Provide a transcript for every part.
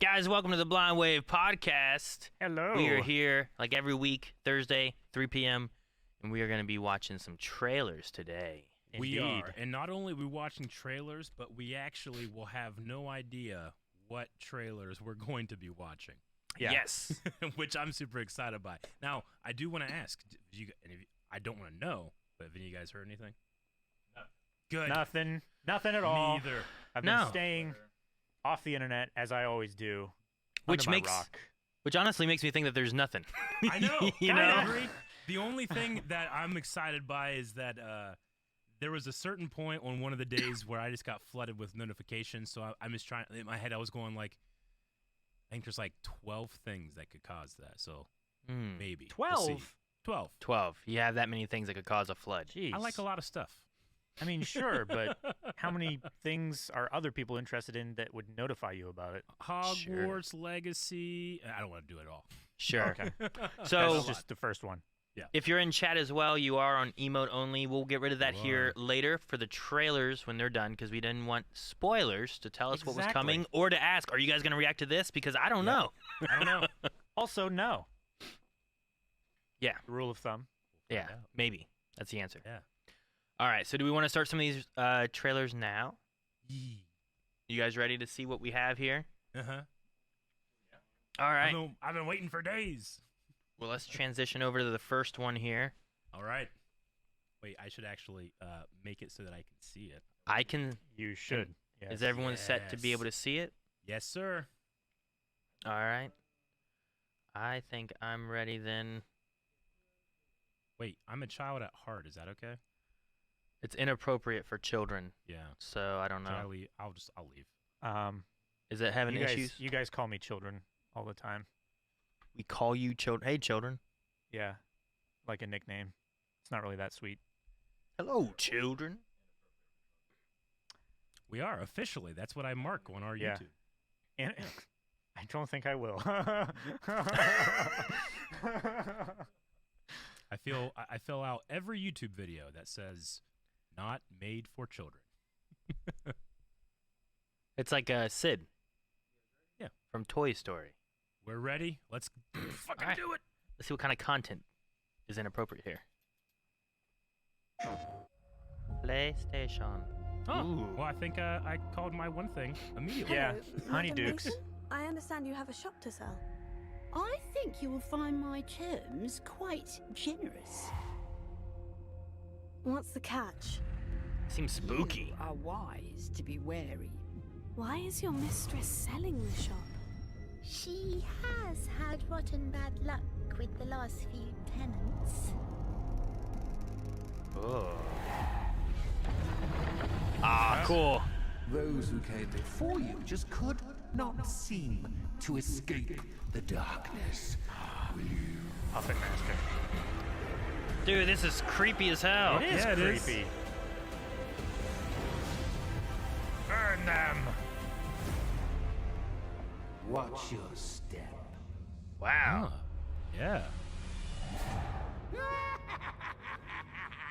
Guys, welcome to the Blind Wave Podcast. Hello. We are here like every week, Thursday, 3 p.m., and we are going to be watching some trailers today. We Indeed. are. And not only are we watching trailers, but we actually will have no idea what trailers we're going to be watching. Yeah. Yes. Which I'm super excited by. Now, I do want to ask, I don't want to know, but have any of you guys heard anything? No. Good. Nothing at all. Neither. I've been No. staying off the internet as I always do. Which under my makes rock. which honestly makes me think that there's nothing. I know. You I know? agree. The only thing that I'm excited by is that there was a certain point on one of the days where I just got flooded with notifications. So I'm just trying. In my head, I was going like, I think there's like 12 things that could cause that. So maybe 12? We'll see. 12. 12. You have that many things that could cause a flood. Jeez. I like a lot of stuff. I mean, sure, but how many things are other people interested in that would notify you about it? Hogwarts Legacy. I don't want to do it all. Sure. Okay. So That's just the first one. if you're in chat as well, you are on emote only. We'll get rid of that You here are. later for the trailers when they're done because we didn't want spoilers to tell us what was Exactly. coming or to ask, are you guys going to react to this? Because I don't Yep. know. I don't know. Also, no. Yeah. Rule of thumb. Yeah, out. maybe. That's the answer. Yeah. All right, so do we want to start some of these trailers now? You guys ready to see what we have here? Uh-huh. All right. I've been waiting for days. Well, let's transition over to the first one here. All right. Wait, I should actually make it so that I can see it. I can. You should. Yes. Is everyone set to be able to see it? Yes, sir. All right. I think I'm ready then. Wait, I'm a child at heart. Is that okay? It's inappropriate for children, Yeah. so I don't Should I know. leave? I'll leave. Is it having issues? You guys call me children all the time. We call you children. Hey, children. Yeah. Like a nickname. It's not really that sweet. Hello, children. We are officially. That's what I mark on our Yeah. YouTube. And I don't think I will. I fill out every YouTube video that says "not made for children." It's like Sid. Yeah. From Toy Story. We're ready. Let's fucking All right. do it. Let's see what kind of content is inappropriate here. PlayStation. Oh, Ooh. well, I think I called my one thing immediately. Yeah. Hello, Honeydukes. Madam Mason. I understand you have a shop to sell. I think you will find my terms quite generous. What's the catch? Seems spooky. You are wise to be wary. Why is your mistress selling the shop? She has had rotten bad luck with the last few tenants. Oh. Ah, cool. Those who came before you just could not seem to escape the darkness. Puppet Master. Dude, this is creepy as hell. It is Yeah, it is. creepy. Burn them. Watch your step. Wow. Huh. Yeah.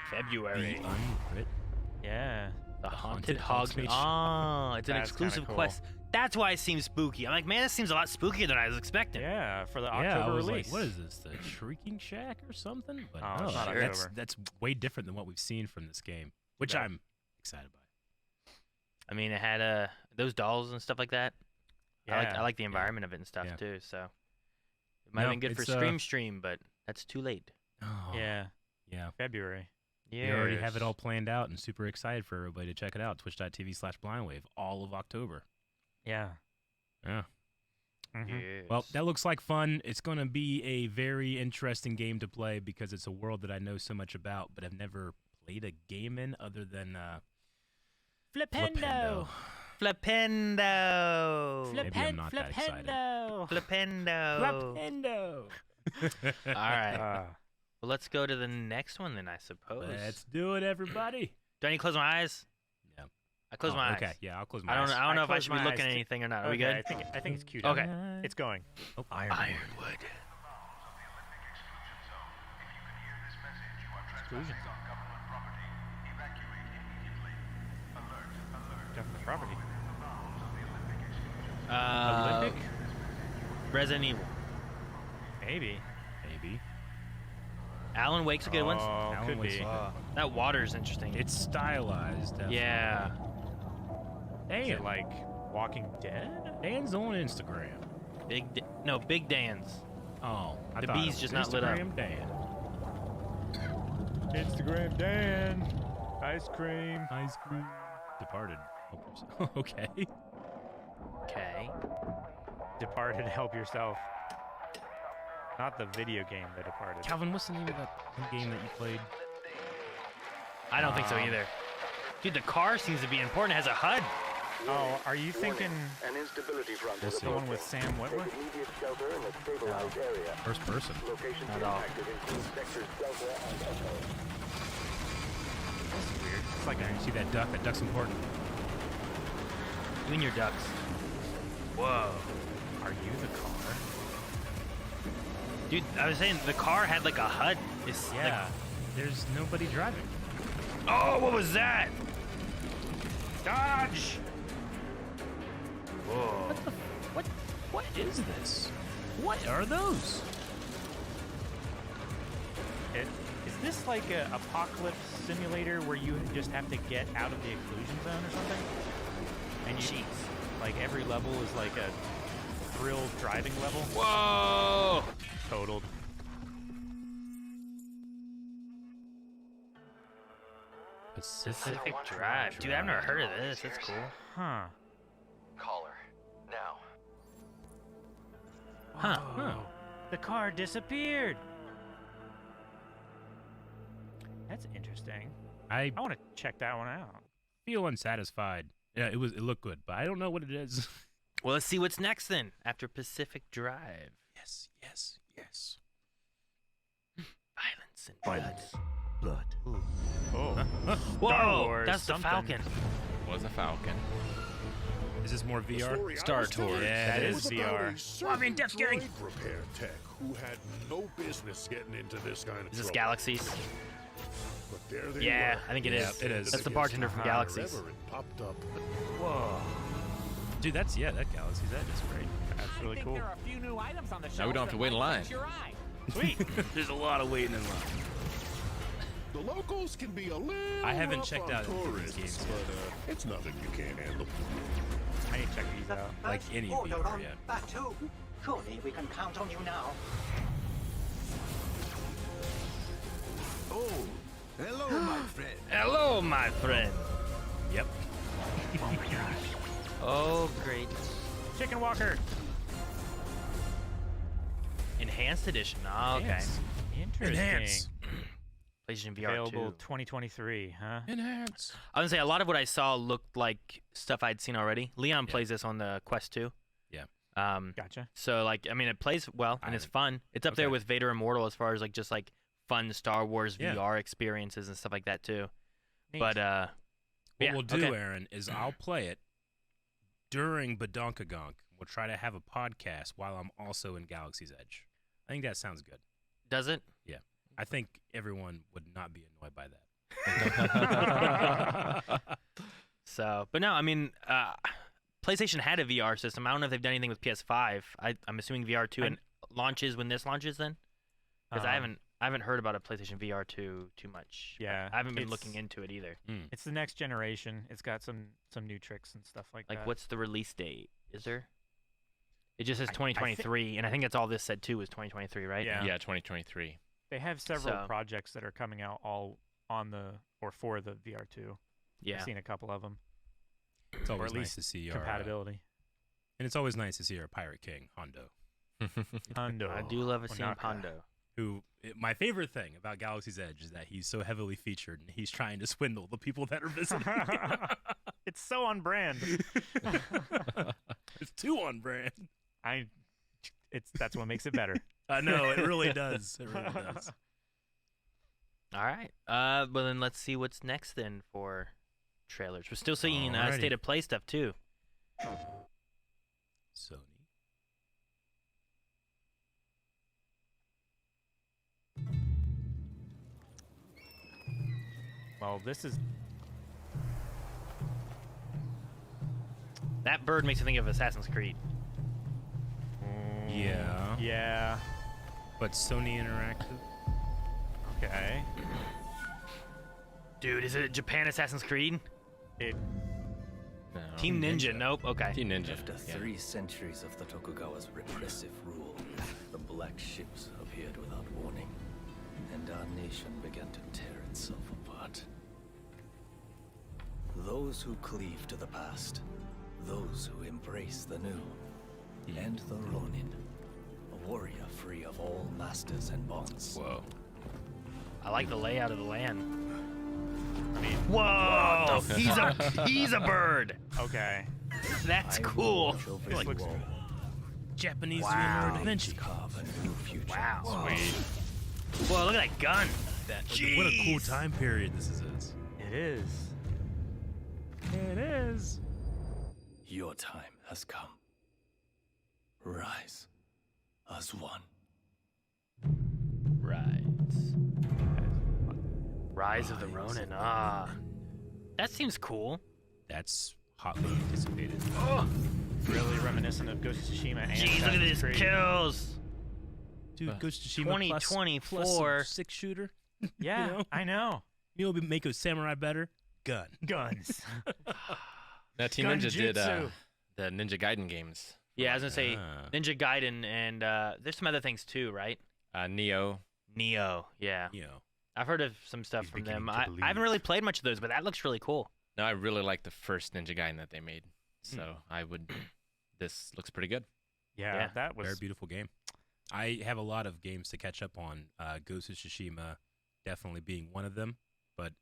February. The unwritten. Yeah. The Haunted Haunted Hogsmeade Oh, it's an That's exclusive kinda cool. quest. That's why it seems spooky. I'm like, man, this seems a lot spookier than I was expecting. Yeah, for the Yeah, I October was release. like, what is this? The Shrieking Shack or something? But Oh, no, it's not October. that's way different than what we've seen from this game, which Yeah. I'm excited by. I mean, it had those dolls and stuff like that. I Yeah. like the environment of it and stuff Yeah. too. So it might have No, been good for it's, stream, but that's too late. Oh, Yeah, yeah. February. Yeah. We already have it all planned out and super excited for everybody to check it out. Twitch.tv/blindwave all of October. Yeah. Yeah. Mhm. Well, that looks like fun. It's going to be a very interesting game to play because it's a world that I know so much about, but I've never played a game in other than Flipendo. Flipendo. Maybe I'm not that excited. Flipendo. Flipendo. All right. Uh, Well, let's go to the next one then, I suppose. Let's do it, everybody. Do I need to close my eyes? Yeah. I close Oh, my okay. eyes. Yeah, I'll close my I eyes. don't know if I close should be my looking eyes at too. anything or not. Are we okay, good? I think it's cute. Okay. It's going. Oh, Ironwood. Exclusion zone. Government property. Uh, Olympic? Resident Evil. Maybe. Maybe. Alan Wake's a good one. Oh, Alan could Wake's be. a good one. That water's interesting. It's stylized. Definitely. Yeah. Is Dan. it like Walking Dead? Dan's on Instagram. Big Dan's. Oh, I The thought bee's it was just not lit up. Instagram Dan. Instagram Dan. Ice cream. Ice cream. Departed. Okay. Okay. Departed, help yourself. Not the video game that Departed. Calvin, what's the name of that game that you played? I don't think so either. Dude, the car seems to be important. It has a HUD. Oh, are you thinking An instability front We'll is see. the one with Sam Whitworth? Take immediate shelter in a stabilized area. First person. Locations Not at all. impacted include sectors Delta and Echo. That's weird. It's like You a see that duck? That duck's important. You and your ducks. Whoa. Are you the car? Dude, I was saying the car had like a HUD. It's Yeah. There's nobody driving. Like, oh, what was that? Dodge! Whoa. What is this? What are those? Is this like a apocalypse simulator where you just have to get out of the exclusion zone or something? And you, like every level is like a thrill driving level? Whoa! Totaled. Pacific Drive. Dude, I've never heard of this. That's cool. Huh. Caller. Now. Huh. Oh. The car disappeared. That's interesting. I I want to check that one out. feel unsatisfied. Yeah, it looked good, but I don't know what it is. Well, let's see what's next then after Pacific Drive. Yes. Violence and blood. Blood. Oh. Whoa! Star Wars, That's the something. Falcon. Was a Falcon. Is this more VR? Star Tours. That it is VR. Well, I mean, Death's getting. Repair tech who had no business getting into this kind of Is this trouble. Galaxies? But there they Yeah, were. I think it is. it is. That's the bartender from Galaxies. Wherever it popped up. Whoa. Dude, that Galaxy's Edge is great. That's really cool. Now we don't have to wait in line. Sweet. There's a lot of waiting in line. The locals can be a little I haven't rough checked on out any of these tourists, games but it's nothing you can't handle. I need to check these out. Like any VR yet. Batu, surely we can count on you now. Oh, hello, my friend. Hello, my friend. Yep. Oh, great. Chicken Walker. Enhanced edition. Oh, okay. Enhance. Interesting. Enhance. PlayStation VR Available 2. 2023, huh? Enhance. I was gonna say a lot of what I saw looked like stuff I'd seen already. Leon plays this on the Quest 2. Yeah. Gotcha. So like, I mean, it plays well and it's fun. It's up there Okay. with Vader Immortal as far as like just like fun Star Wars Yeah. VR experiences and stuff like that too. Neat. But What yeah, we'll do, okay. Aaron, is I'll play it during Badonkagonk. We'll try to have a podcast while I'm also in Galaxy's Edge. I think that sounds good. Does it? Yeah. I think everyone would not be annoyed by that. So, but no, I mean, PlayStation had a VR system. I don't know if they've done anything with PS5. I'm assuming VR 2 and launches when this launches then, because I haven't heard about a PlayStation VR 2 too much. Yeah, I haven't been it's- looking into it either. It's the next generation. It's got some new tricks and stuff like that. Like, what's the release date? Is there? It just says I thi- 2023, and I think that's all this said too was 2023, right? Yeah. Yeah, 2023. They have several So- projects that are coming out all on the or for the VR2. Yeah. I've seen a couple of them. It's always at nice least to see our compatibility. and it's always nice to see our Pirate King, Hondo. Hondo. I do love a scene Wanaka. Hondo. My favorite thing about Galaxy's Edge is that he's so heavily featured and he's trying to swindle the people that are visiting. It's so on brand. It's too on brand. That's what makes it better. I know, it really does. It really does. All right. Well, then let's see what's next then for trailers. We're still seeing Alrighty. State of Play stuff too. Sony. Well, this is That bird makes me think of Assassin's Creed. Yeah. Yeah. but Sony Interactive. Okay. Dude, is it Japan Assassin's Creed? It. No. Team Ninja. Nope. Okay. Team Ninja. After yeah. 3 centuries of the Tokugawa's repressive rule, the black ships appeared without warning, and our nation began to tear itself apart. Those who cleave to the past, those who embrace the new, and the Ronin, a warrior free of all masters and bonds. Whoa. I like the layout of the land. I mean, Whoa! He's a bird. okay. That's I cool. watch over Like you all. Japanese Wow. Leonardo da Vinci. Carve a new future. Wow. Sweet. Whoa! Look at that gun. What a cool Jeez. time period this is. It is. It is. Your time has come. Rise as one. Rise of the Ronin. Ah, that seems cool. That's hotly anticipated. Oh, Really reminiscent of Ghost of Tsushima and jeez! Look at Assassin's these Creed. kills. Dude, Ghost of Tsushima 2024. plus 6-shooter. Yeah, You know? I know. You know what would make a samurai better? Gun. Guns. Now, Team Ninja did Gunjutsu. the Ninja Gaiden games. Yeah, I was gonna say Ah. Ninja Gaiden, and there's some other things too, right? Neo. Neo. Yeah, You know. I've heard of some stuff He's from them. beginning to I haven't believe. really played much of those, but that looks really cool. No, I really like the first Ninja Gaiden that they made. So I would. This looks pretty good. Yeah, Yeah. that Very was. beautiful game. I have a lot of games to catch up on. Ghost of Tsushima definitely being one of them. But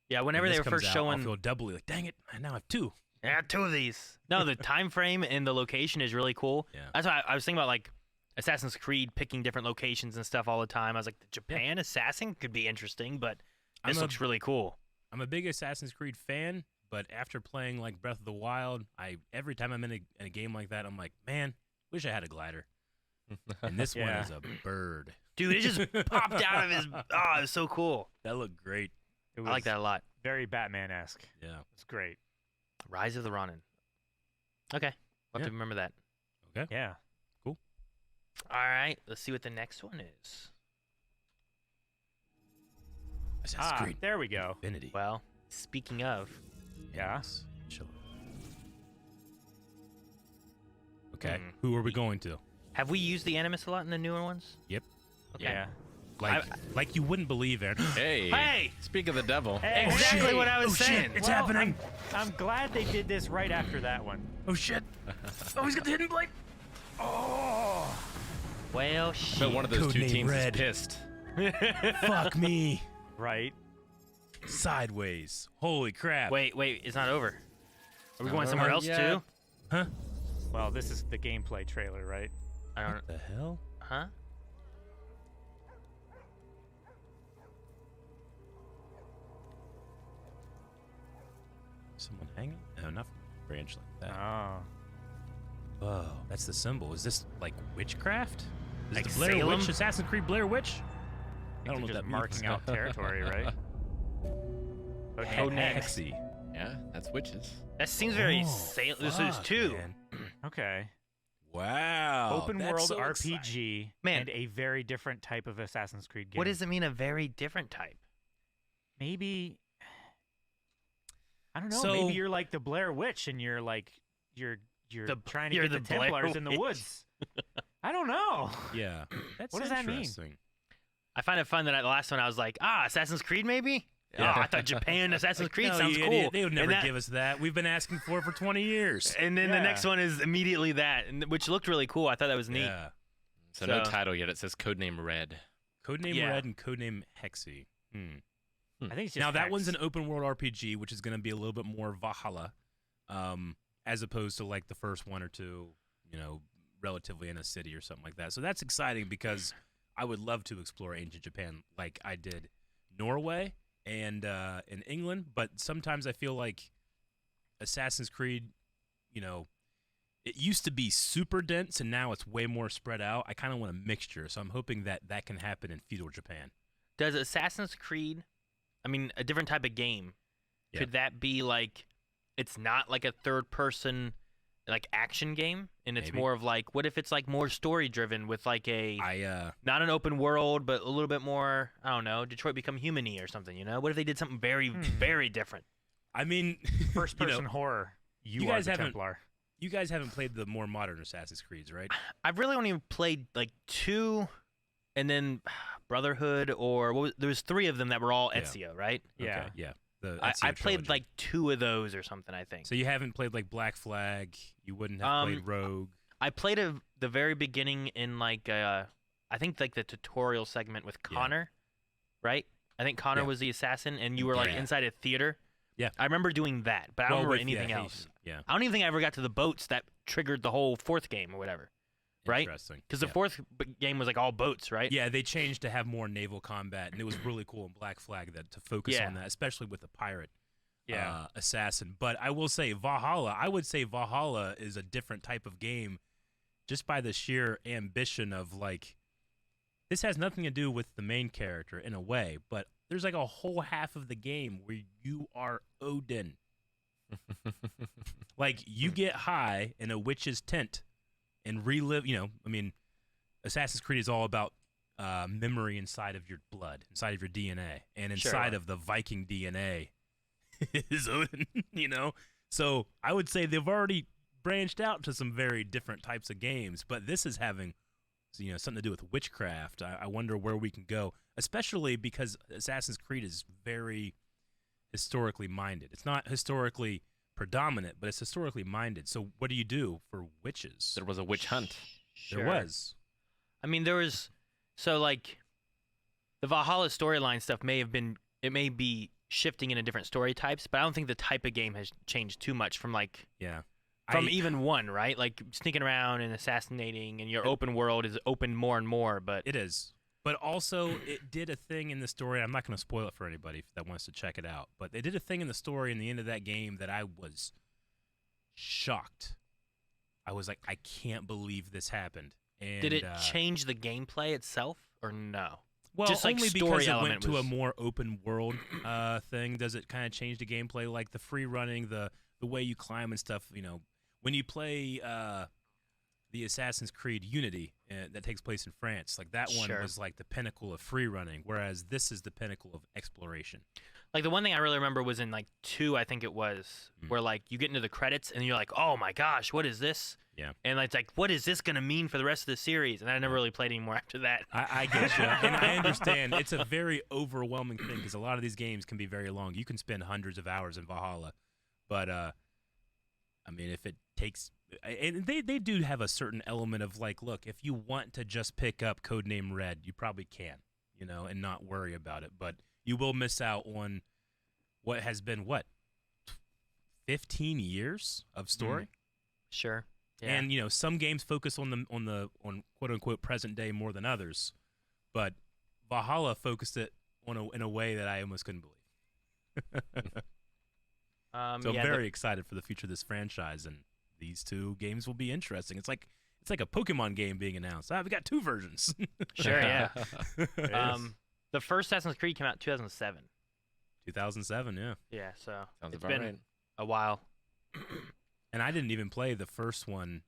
Yeah, when whenever they this were comes first out, showing, I'll feel doubly like, dang it, I now have 2. yeah, 2 of these. No, the time frame and the location is really cool. Yeah. That's why I was thinking about like Assassin's Creed picking different locations and stuff all the time. I was like, the Japan assassin could be interesting, but this looks really cool. I'm a big Assassin's Creed fan, but after playing like Breath of the Wild, every time I'm in a game like that, I'm like, man, wish I had a glider. And this one Yeah. is a bird. Dude, it just popped out of his. Oh, it was so cool. That looked great. It I was like that a lot. very Batman-esque. Yeah. It's great. Rise of the Ronin. Okay, we'll have Yeah. to remember that. Okay. Yeah. All right, let's see what the next one is. Assassin's Creed. There we go. Infinity. Well, speaking of, Yeah. Yes. Chill. Okay. Hmm. Who are we going to? have we used the Animus a lot in the newer ones? Yep. Okay. Yeah. Like you wouldn't believe, Aaron. Hey. Hey! Speak of the devil. Hey, Exactly shit. what I was Oh, shit. saying. It's happening. I'm glad they did this right after that one. Oh shit. Oh, he's got the hidden blade. Oh. Well, shit. But one of those two Codename teams Red. is pissed. Fuck me. Right? Sideways. Holy crap. Wait, it's not over. Are we going somewhere else yeah. too? Huh? Well, this is the gameplay trailer, right? I don't. What the hell? Huh? Someone hanging? No, not from a branch like that. Oh. Whoa, that's the symbol. Is this like witchcraft? Is Like it the Blair Salem? Witch? Assassin's Creed Blair Witch? I don't know what Just that marking means. out territory, right? Okay. Codename. Hexy. Yeah, that's witches. That seems very Oh, Salem. This is fuck, 2. man. Okay. Wow. Open that's world so RPG exciting. Man. and a very different type of Assassin's Creed game. What does it mean? A very different type. Maybe I don't know. So- maybe you're like the Blair Witch, and you're trying to you're get the the Blair Templars in the Witch. woods. I don't know. Yeah. That's What does that mean? interesting. I find it fun that the last one I was like, Assassin's Creed maybe? Yeah. Oh, I thought Japan Assassin's Creed No, sounds you cool. idiot. They would And never that- give us that. We've been asking for it for 20 years. And then the Yeah. next one is immediately that, which looked really cool. I thought that was neat. Yeah. So no So- title yet. It says Codename Red. Codename Yeah. Red and Codename Hexy. I think it's just Now that Hex. one's an open world RPG, which is going to be a little bit more Valhalla, as opposed to like the first one or two, relatively in a city or something like that. So that's exciting because I would love to explore ancient Japan like I did Norway and in England. But sometimes I feel like Assassin's Creed, it used to be super dense and now it's way more spread out. I kind of want a mixture, so I'm hoping that that can happen in feudal Japan. Does Assassin's Creed, a different type of game, Yeah. could that be like, it's not like a third person like action game, and it's Maybe. more of like, what if it's like more story driven with like a not an open world, but a little bit more, I don't know, Detroit Become Human-y or something, you know? What if they did something very, very different? I mean, First person horror. You guys are the haven't- Templar. You guys haven't played the more modern Assassin's Creeds, right? I've really only played like 2, and then Brotherhood, or there was 3 of them that were all Yeah. Ezio, right? Yeah. Okay, yeah. The I Ezio played trilogy. like 2 of those or something, I think. So you haven't played like Black Flag. You wouldn't have played Rogue. I played the very beginning in like I think like the tutorial segment with Connor, right? I think Connor Yeah. was the assassin, and you were like Yeah. inside a theater. Yeah. I remember doing that, but I don't remember with, anything yeah, else. Yeah. I don't even think I ever got to the boats that triggered the whole 4th game or whatever, right? Interesting. Because the Yeah. 4th game was like all boats, right? Yeah, they changed to have more naval combat, and it was really cool in Black Flag to focus Yeah. on that, especially with the pirate Yeah. assassin. But I will say Valhalla, I would say Valhalla is a different type of game just by the sheer ambition of like, this has nothing to do with the main character in a way, but there's like a whole half of the game where you are Odin. Like, you get high in a witch's tent and relive, I mean, Assassin's Creed is all about memory inside of your blood, inside of your DNA, and inside of the Viking DNA is Odin, So I would say they've already branched out to some very different types of games, but this is having, something to do with witchcraft. I wonder where we can go, especially because Assassin's Creed is very historically minded. It's not historically predominant, but it's historically minded. So what do you do for witches? There was a witch hunt. There was. I mean, there was, so like, the Valhalla storyline stuff may be shifting into different story types, but I don't think the type of game has changed too much from like, even 1, right? Like sneaking around and assassinating, and your open world is open more and more, but it is. But also, it did a thing in the story. I'm not going to spoil it for anybody that wants to check it out. But they did a thing in the story in the end of that game that I was shocked. I was like, I can't believe this happened. And, did it change the gameplay itself or no? Well, just like only story because it element went to was... a more open world thing. Does it kind of change the gameplay, like the free running, the way you climb and stuff? When you play the Assassin's Creed Unity that takes place in France, like that one was like the pinnacle of free running, whereas this is the pinnacle of exploration. Like the one thing I really remember was in like 2, I think it was, where like you get into the credits and you're like, oh my gosh, what is this? Yeah. And it's like, what is this going to mean for the rest of the series? And I never really played anymore after that. I get you, and I understand. It's a very overwhelming thing because a lot of these games can be very long. You can spend hundreds of hours in Valhalla, but I mean, if it takes, and they do have a certain element of like, look, if you want to just pick up Codename Red, you probably can, and not worry about it, but you will miss out on what has been 15 years of story. Sure. Yeah. And some games focus on quote unquote present day more than others, but Valhalla focused it in a way that I almost couldn't believe. So I'm very excited for the future of this franchise, and these 2 games will be interesting. It's like a Pokemon game being announced. We got 2 versions. Sure, yeah. The first Assassin's Creed came out in 2007. 2007, yeah. Yeah, so Sounds it's about been right. a while. And I didn't even play the first one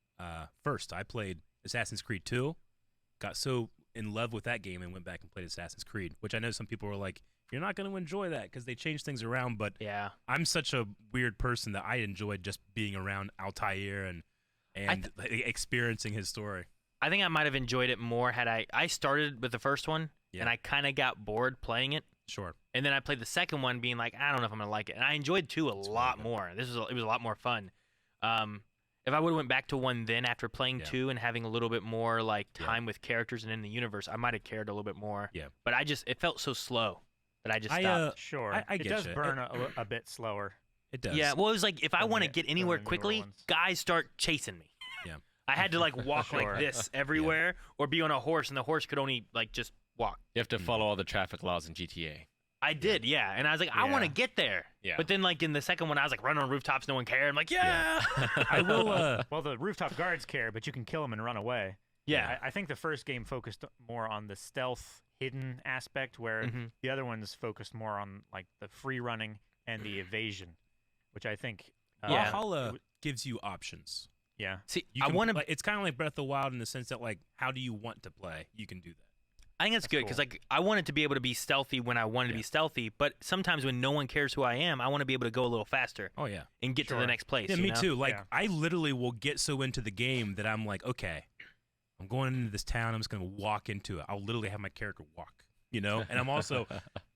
first. I played Assassin's Creed 2, got so in love with that game and went back and played Assassin's Creed, which I know some people were like, you're not going to enjoy that because they changed things around, but yeah, I'm such a weird person that I enjoyed just being around Altair and experiencing his story. I think I might have enjoyed it more had I started with the first one, and I kind of got bored playing it. Sure. And then I played the second one being like, I don't know if I'm going to like it. And I enjoyed 2 a lot more. It was a lot more fun. If I would have went back to 1 then after playing 2 and having a little bit more like time with characters and in the universe, I might have cared a little bit more. Yeah. But it felt so slow that I just stopped. Sure. I it get does you. burn a bit slower. It does. Yeah, well, it was like if I want to get anywhere newer quickly, ones. guys start chasing me. Yeah. I had to like walk like this everywhere or be on a horse, and the horse could only like just walk. You have to follow all the traffic laws in GTA. I did, yeah. And I was like, I want to get there. Yeah. But then like in the second one, I was like running on rooftops, no one cared. I'm like, yeah. I will. Well, the rooftop guards care, but you can kill them and run away. Yeah. I think the first game focused more on the stealth, hidden aspect, where the other ones focused more on like the free running and the evasion, which I think Valhalla gives you options. Yeah. See, You I can- want to. like, it's kind of like Breath of the Wild in the sense that like, how do you want to play? You can do that. I think that's good because cool. like I want it to be able to be stealthy when I want it to be stealthy, but sometimes when no one cares who I am, I want to be able to go a little faster. Oh yeah. And get to the next place. Yeah, you me know? too. Like Yeah. I literally will get so into the game that I'm like, okay, I'm going into this town. I'm just gonna walk into it. I'll literally have my character walk, you know. And I'm also,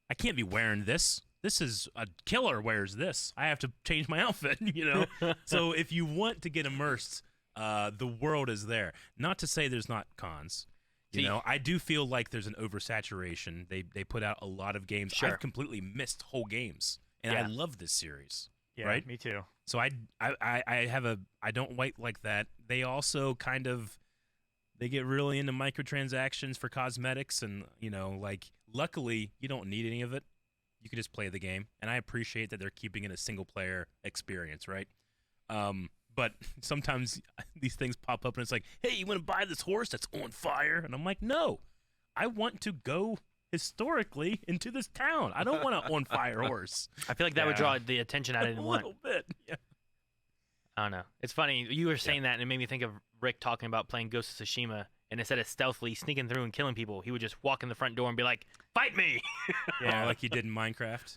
I can't be wearing this. This is a killer wears this. I have to change my outfit, you know. So if you want to get immersed, the world is there. Not to say there's not cons. You know, I do feel like there's an oversaturation. They put out a lot of games. Sure. I've completely missed whole games, and I love this series. Yeah, right? me too. So I don't wait like that. They also kind of they get really into microtransactions for cosmetics, and you know, like luckily you don't need any of it. You can just play the game, and I appreciate that they're keeping it a single player experience, right? But sometimes these things pop up and it's like, hey, you want to buy this horse that's on fire? And I'm like, no, I want to go historically into this town. I don't want an on fire horse. I feel like that would draw the attention I didn't want. A little bit, yeah. I don't know. It's funny. You were saying that and it made me think of Rick talking about playing Ghost of Tsushima. And instead of stealthily sneaking through and killing people, he would just walk in the front door and be like, fight me! Yeah, like he did in Minecraft.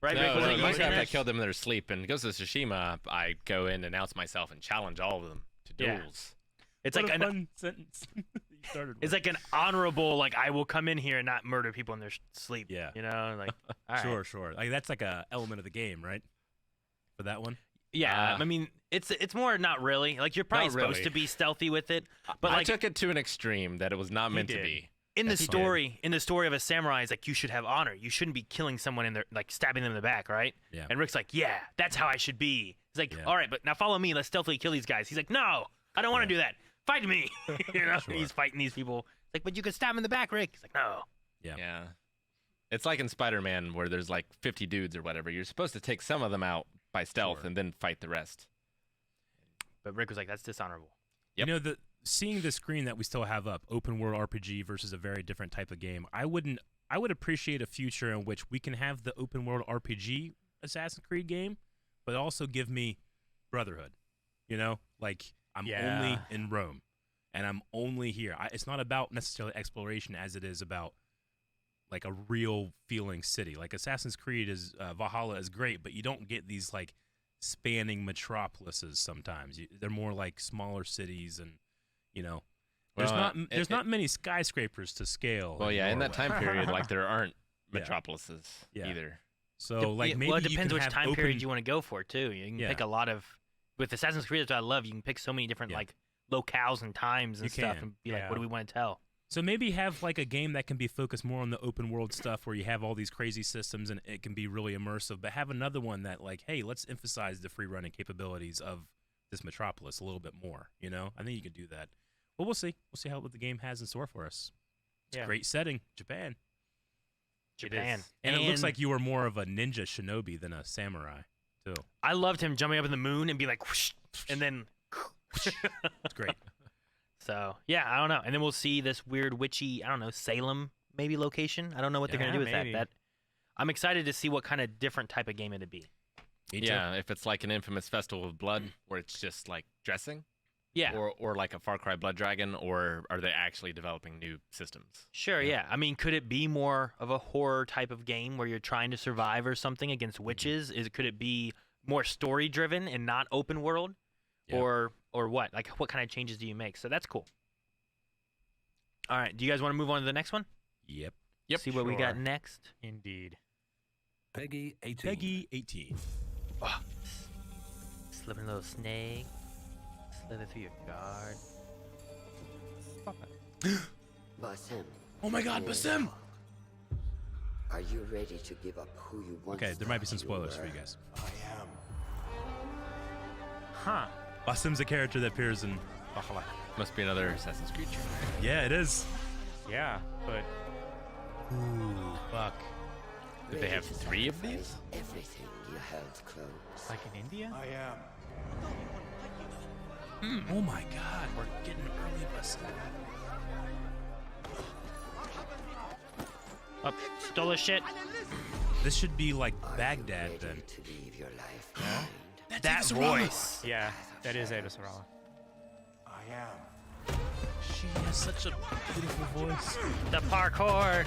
Right, No, Rick? Was no, it you saying Minecraft, I that? killed them in their sleep, and Ghost of Tsushima, I go in, announce myself, and challenge all of them to Yeah. duels. It's What like a an fun sentence. You started with. It's like an honorable, like I will come in here and not murder people in their sleep. Yeah. You know, like all right. Sure. Like that's like a element of the game, right? For that one. Yeah, I mean, it's more not really. Like you're probably Not supposed really. to be stealthy with it, but I like took it to an extreme that it was not meant to did. be. in the Yes, he story, of a samurai, it's like you should have honor. You shouldn't be killing someone in their like stabbing them in the back, right? Yeah. And Rick's like, yeah, that's how I should be. He's like, Yeah. all right, but now follow me. Let's stealthily kill these guys. He's like, no, I don't want to do that. Fight me. You know, Sure. he's fighting these people. It's like, but you could stab him in the back, Rick. He's like, no. Yeah. It's like in Spider-Man where there's like 50 dudes or whatever. You're supposed to take some of them out by stealth Sure. and then fight the rest. But Rick was like, that's dishonorable. Yep. You know, seeing the screen that we still have up, open world RPG versus a very different type of game. I would appreciate a future in which we can have the open world RPG Assassin's Creed game, but also give me Brotherhood. You know, like I'm only in Rome, and I'm only here. It's not about necessarily exploration as it is about like a real feeling city. Like Assassin's Creed is Valhalla is great, but you don't get these like spanning metropolises sometimes. They're more like smaller cities, and you know, there's not many skyscrapers to scale. Well, yeah, in that Norway. time period, like there aren't Yeah. metropolises Yeah. either. So like Yeah, maybe well, it you depends can which have time open, period you want to go for too. You can Yeah. pick a lot of with Assassin's Creed. That's what I love. You can pick so many different Yeah. like locales and times and You stuff, can. and be like, what do we want to tell? So maybe have like a game that can be focused more on the open world stuff where you have all these crazy systems and it can be really immersive, but have another one that like, hey, let's emphasize the free running capabilities of this metropolis a little bit more, you know? I think you could do that. But we'll see. We'll see what the game has in store for us. It's a great setting, Japan. Japan. And it looks like you were more of a ninja shinobi than a samurai, too. I loved him jumping up in the moon and be like, whoosh, and then. It's great. So yeah, I don't know, and then we'll see this weird witchy, I don't know, Salem maybe location. I don't know what they're gonna do with maybe. that. I'm excited to see what kind of different type of game it'd be. Yeah, if it's like an infamous Festival of Blood where it's just like dressing. Yeah. Or like a Far Cry Blood Dragon, or are they actually developing new systems? Sure, yeah. I mean, could it be more of a horror type of game where you're trying to survive or something against witches? Could it be more story driven and not open world? Yeah. Or what? Like what kind of changes do you make? So that's cool. All right, do you guys want to move on to the next one? Yep. See what we got next? Indeed. Peggy 18. Peggy 18. Oh, slipping a little snake. Slither through your guard. Basim. Oh my god, Basim! Are you ready to give up who you want? Okay, there might be some spoilers for you guys. Huh. Basim's a character that appears in Valhalla. Must be another Assassin's Creed trailer. Yeah, it is. Yeah, but Ooh, fuck. Did they have 3 of these? Everything you held close. like in India? I am. Oh my god, we're getting early Basim. Up, stole his shit. This should be like Baghdad then. To leave your life behind. That voice. Yeah, that is Ada Sarala. I am. She has such a beautiful voice. The parkour.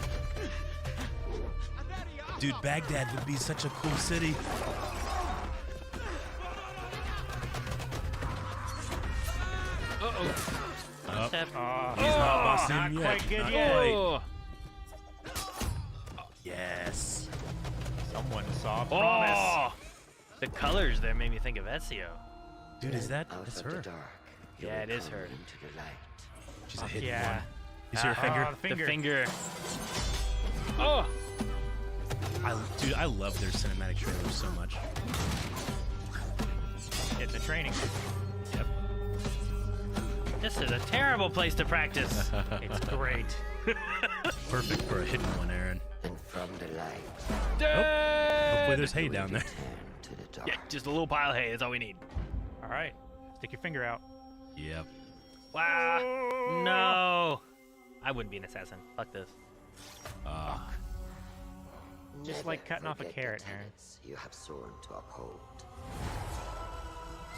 Dude, Baghdad would be such a cool city. Uh-oh. Oh, Step. he's not busting Not yet. quite good Not yet. quite. Oh. Yes. Someone saw promise. Oh. The colors there made me think of Ezio. Dude, is that? Out That's of her. the dark, you Yeah, will it is come her. into the light. She's a hidden Yeah. one. You see her finger? the finger. The finger. Oh. Dude, I love their cinematic trailers so much. It's a training. Yep. This is a terrible place to practice. It's great. Perfect for a hidden one, Aaron. And from the light, Hopefully there's hay down there. turn to the dark. Yeah, just a little pile of hay. That's all we need. All right. Stick your finger out. Yep. Wow. No. I wouldn't be an assassin. Fuck this. Just Never like cutting off a forget carrot, the Aaron. tenets you have sworn to uphold.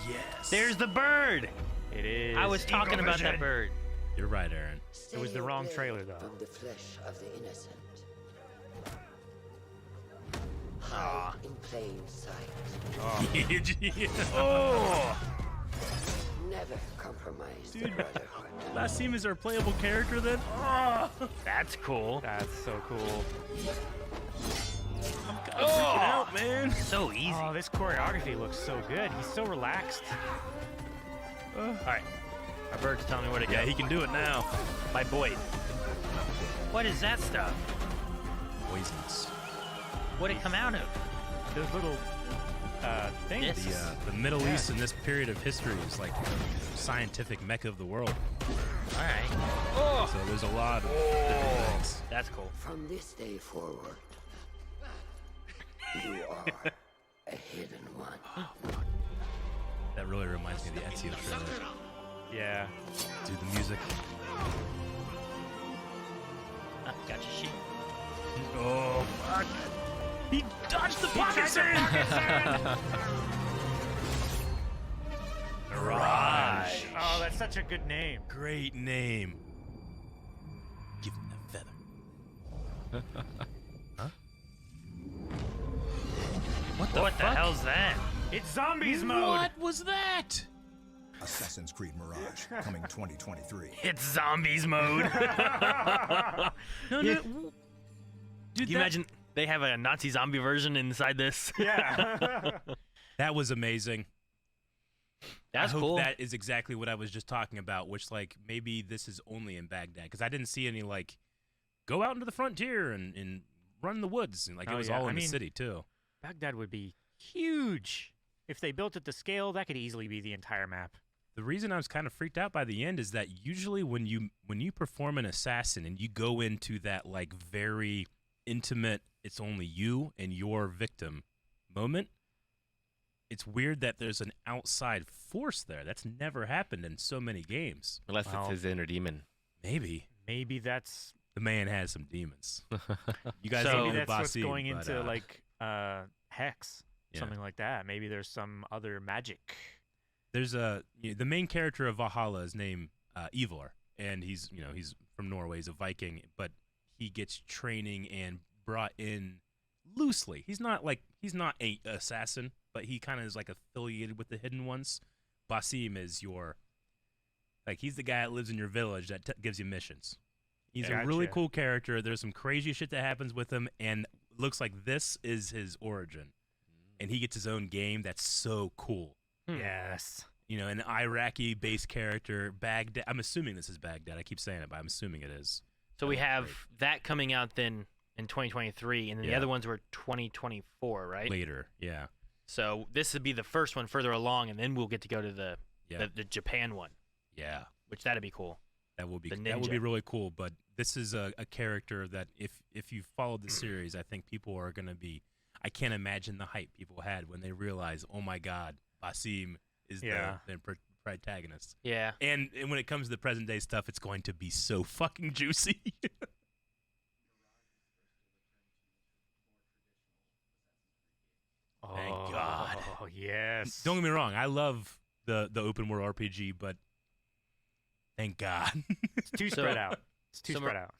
Yes. There's the bird. It is. I was talking about that vision. bird. You're right, Aaron. It was the Stay wrong away trailer, though. From the flesh of the innocent. Hide in plain sight. Oh. Never compromise the Dude. brotherhood. Basim is our playable character then? That's cool. That's so cool. Freaking out, man. So easy. Oh, this choreography looks so good. He's so relaxed. All right. Our bird's telling me where to go. Yeah, he can do it now. My boy. What is that stuff? Poisons. What'd it come out of? Those little things. This. The Middle East in this period of history is like the scientific mecca of the world. All right. Oh. So there's a lot of different things. That's cool. From this day forward, you are a hidden one. That really reminds me of the Ezio trailer. Yeah. Dude, the music. Gotcha, sheep. Oh, fuck. He dodged the pocket Mirage. Oh, that's such a good name. Great name. Give him that feather. Huh? What the hell's that? It's zombies mode. What was that? Assassin's Creed Mirage, coming 2023. It's zombies mode. No. Dude, Dude, you imagine they have a Nazi zombie version inside this? Yeah. that was amazing. That's I hope cool. that is exactly what I was just talking about, which, like, maybe this is only in Baghdad, because I didn't see any, like, go out into the frontier and run the woods. And, like, it was all in the city, too. Baghdad would be huge. If they built it to scale, that could easily be the entire map. The reason I was kind of freaked out by the end is that usually when you perform an assassin and you go into that, like, very intimate, it's only you and your victim moment, it's weird that there's an outside force there. That's never happened in so many games. Unless it's his inner demon. Maybe. Maybe that's... The man has some demons. You guys so don't maybe know that's what's Basim, going but, into, like, Hex. Yeah. Something like that. Maybe there's some other magic. There's the main character of Valhalla is named Ivar, and he's from Norway. He's a Viking, but he gets training and brought in loosely. He's not a assassin, but he kind of is like affiliated with the Hidden Ones. Basim is he's the guy that lives in your village that gives you missions. He's a really cool character. There's some crazy shit that happens with him, and looks like this is his origin. And he gets his own game that's so cool. Yes. An Iraqi-based character, Baghdad. I'm assuming this is Baghdad. I keep saying it, but I'm assuming it is. So we have that coming out then in 2023, and then the other ones were 2024, right? Later, yeah. So this would be the first one further along, and then we'll get to go to the Japan one. Yeah. Which that'd be cool. That would be ninja. really cool. But this is a character that if you followed the series, I think people are going to be. I can't imagine the hype people had when they realized, oh my God, Basim is the protagonist. Yeah. And when it comes to the present day stuff, it's going to be so fucking juicy. Oh, Thank God. yes. Don't get me wrong. I love the open world RPG, but thank God. It's too spread out. It's too spread out.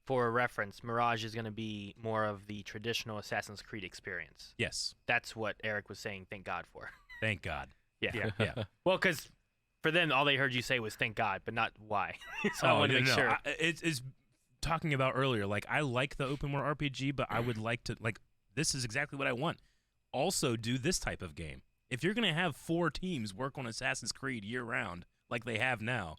For reference, Mirage is going to be more of the traditional Assassin's Creed experience. Yes. That's what Eric was saying. Thank God for. Thank God. Yeah. Yeah. Well, because for them, all they heard you say was "thank God," but not why. So I want to make sure. It's talking about earlier. Like, I like the open world RPG, but I would like to this is exactly what I want. Also, do this type of game. If you're gonna have 4 teams work on Assassin's Creed year round, like they have now,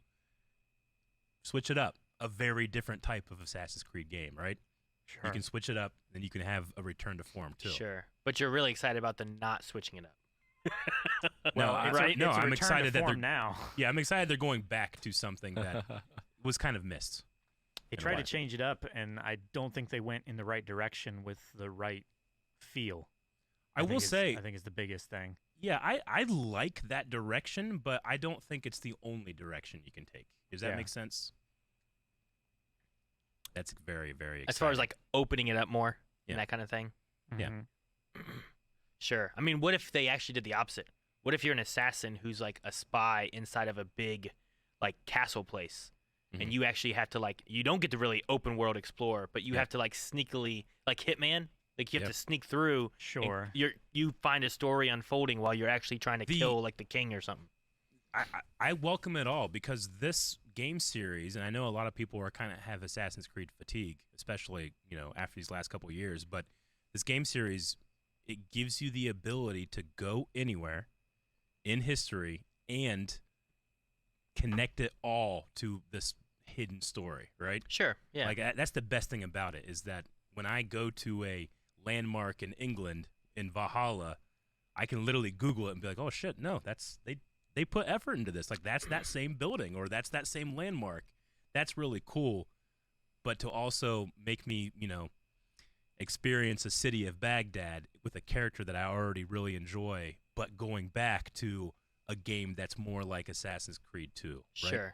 switch it up. A very different type of Assassin's Creed game, right? Sure. You can switch it up, and you can have a return to form too. Sure, but you're really excited about the not switching it up. Well, I'm excited that they're now. Yeah, I'm excited they're going back to something that was kind of missed. They tried to change it up, and I don't think they went in the right direction with the right feel. I think it's the biggest thing. Yeah, I like that direction, but I don't think it's the only direction you can take. Does that make sense? That's very, very exciting. As far as like opening it up more and that kind of thing. Yeah. Sure. I mean, what if they actually did the opposite? What if you're an assassin who's like a spy inside of a big like castle place, and you actually have to you don't get to really open world explore, but you have to like sneakily, like Hitman, like you have to sneak through. Sure. You find a story unfolding while you're actually trying to kill like the king or something. I welcome it all, because this game series, and I know a lot of people are kind of have Assassin's Creed fatigue, especially after these last couple of years, but this game series, it gives you the ability to go anywhere in history and connect it all to this hidden story, right? Sure, yeah. Like, that's the best thing about it, is that when I go to a landmark in England, in Valhalla, I can literally Google it and be like, oh shit, no, they put effort into this. Like, that's that same building, or that's that same landmark. That's really cool. But to also make me, experience a city of Baghdad with a character that I already really enjoy, but going back to a game that's more like Assassin's Creed 2, right? Sure.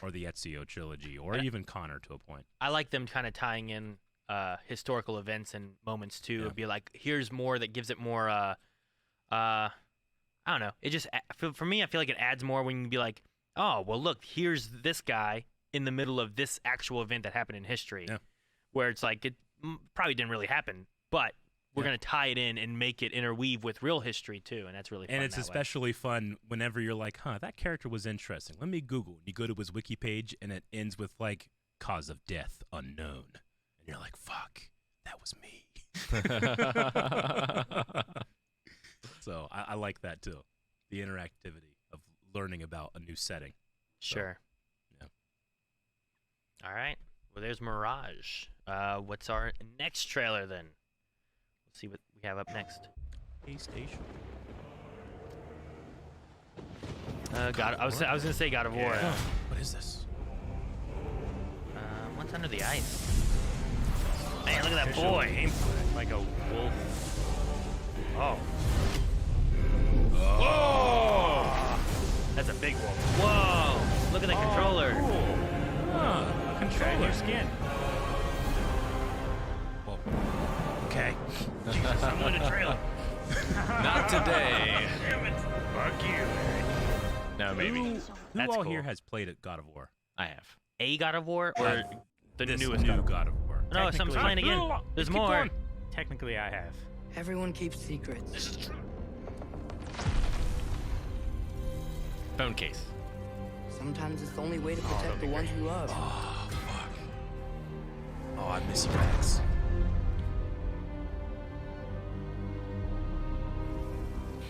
Or the Ezio trilogy, or even Connor to a point. I like them kind of tying in historical events and moments too. It'd be like, here's more that gives it more I don't know. It just, for me, I feel like it adds more when you can be like, oh, well, look, here's this guy in the middle of this actual event that happened in history, where it's like, it probably didn't really happen, but we're going to tie it in and make it interweave with real history too, and that's really fun. And it's especially fun whenever you're like, that character was interesting. Let me Google. You go to his wiki page, and it ends with, like, cause of death unknown. And you're like, fuck, that was me. So I like that too, the interactivity of learning about a new setting. Sure. So, yeah. All right. Well, there's Mirage. What's our next trailer then? Let's see what we have up next. PlayStation. I was gonna say God of War. What is this? What's under the ice? Man, look at that boy. Like a wolf. Oh. Whoa! That's a big wolf. Whoa! Look at the controller. Cool. Controller. Your skin. Whoa. Okay. Jesus, I'm going to trailer. Not today. Damn it. Fuck you. No, maybe. Who all here has played at God of War? I have. A God of War or the this newest new God of War? No, someone's playing again. There's more. Going. Technically, I have. Everyone keeps secrets. This is true. Phone case. Sometimes it's the only way to protect the ones we love. Oh, fuck. Oh, I miss you guys.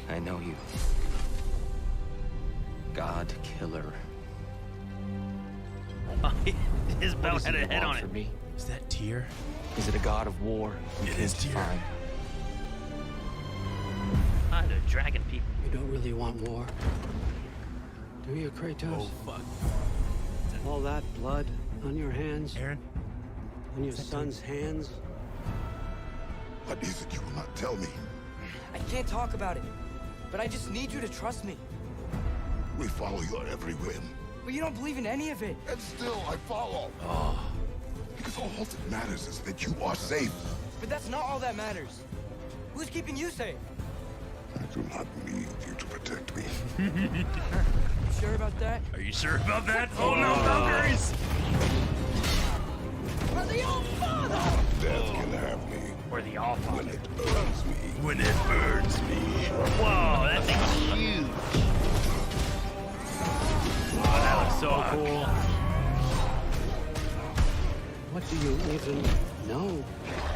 I know you. God Killer. His belt had a head on for it. Me? Is that Tyr? Is it a god of war? It is Tyr. Fine. Ah, they're dragon people. You don't really want war, do you, Kratos? Oh, fuck. All that blood on your hands, Aaron? on your son's hands. What is it you will not tell me? I can't talk about it, but I just need you to trust me. We follow your every whim. But you don't believe in any of it. And still I follow. Oh. Because all that matters is that you are safe. But that's not all that matters. Who's keeping you safe? do not need you to protect me. Sure about that? Are you sure about that? Oh no, Valkyries! For the old father! Death can have me. Or the All-Father. When it burns me. When it burns me. Whoa, that thing's huge. Oh, that looks so cool. What do you even know?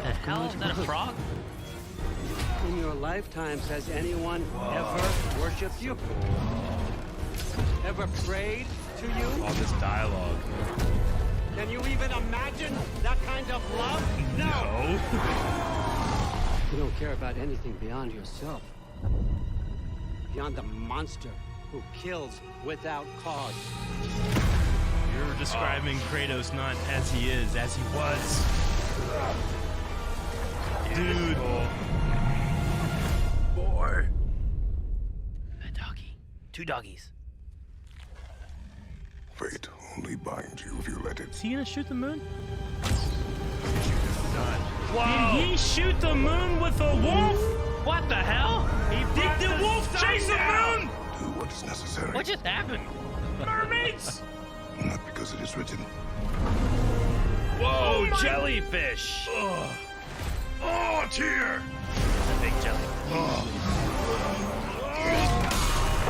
The hell? Is that a frog? In your lifetimes, has anyone ever worshipped you? Ever prayed to you? All this dialogue. Can you even imagine that kind of love? No! You don't care about anything beyond yourself. Beyond the monster who kills without cause. You're describing Kratos not as he is, as he was. Dude. Boy. A doggy. 2 doggies. Fate only binds you if you let it. Is he gonna shoot the moon? Whoa! Did he shoot the moon with a wolf? What the hell? Did the wolf chase the moon? Do what is necessary. What just happened? Mermaids! Not because it is written. Whoa, jellyfish! Oh, tear! It's a big jellyfish.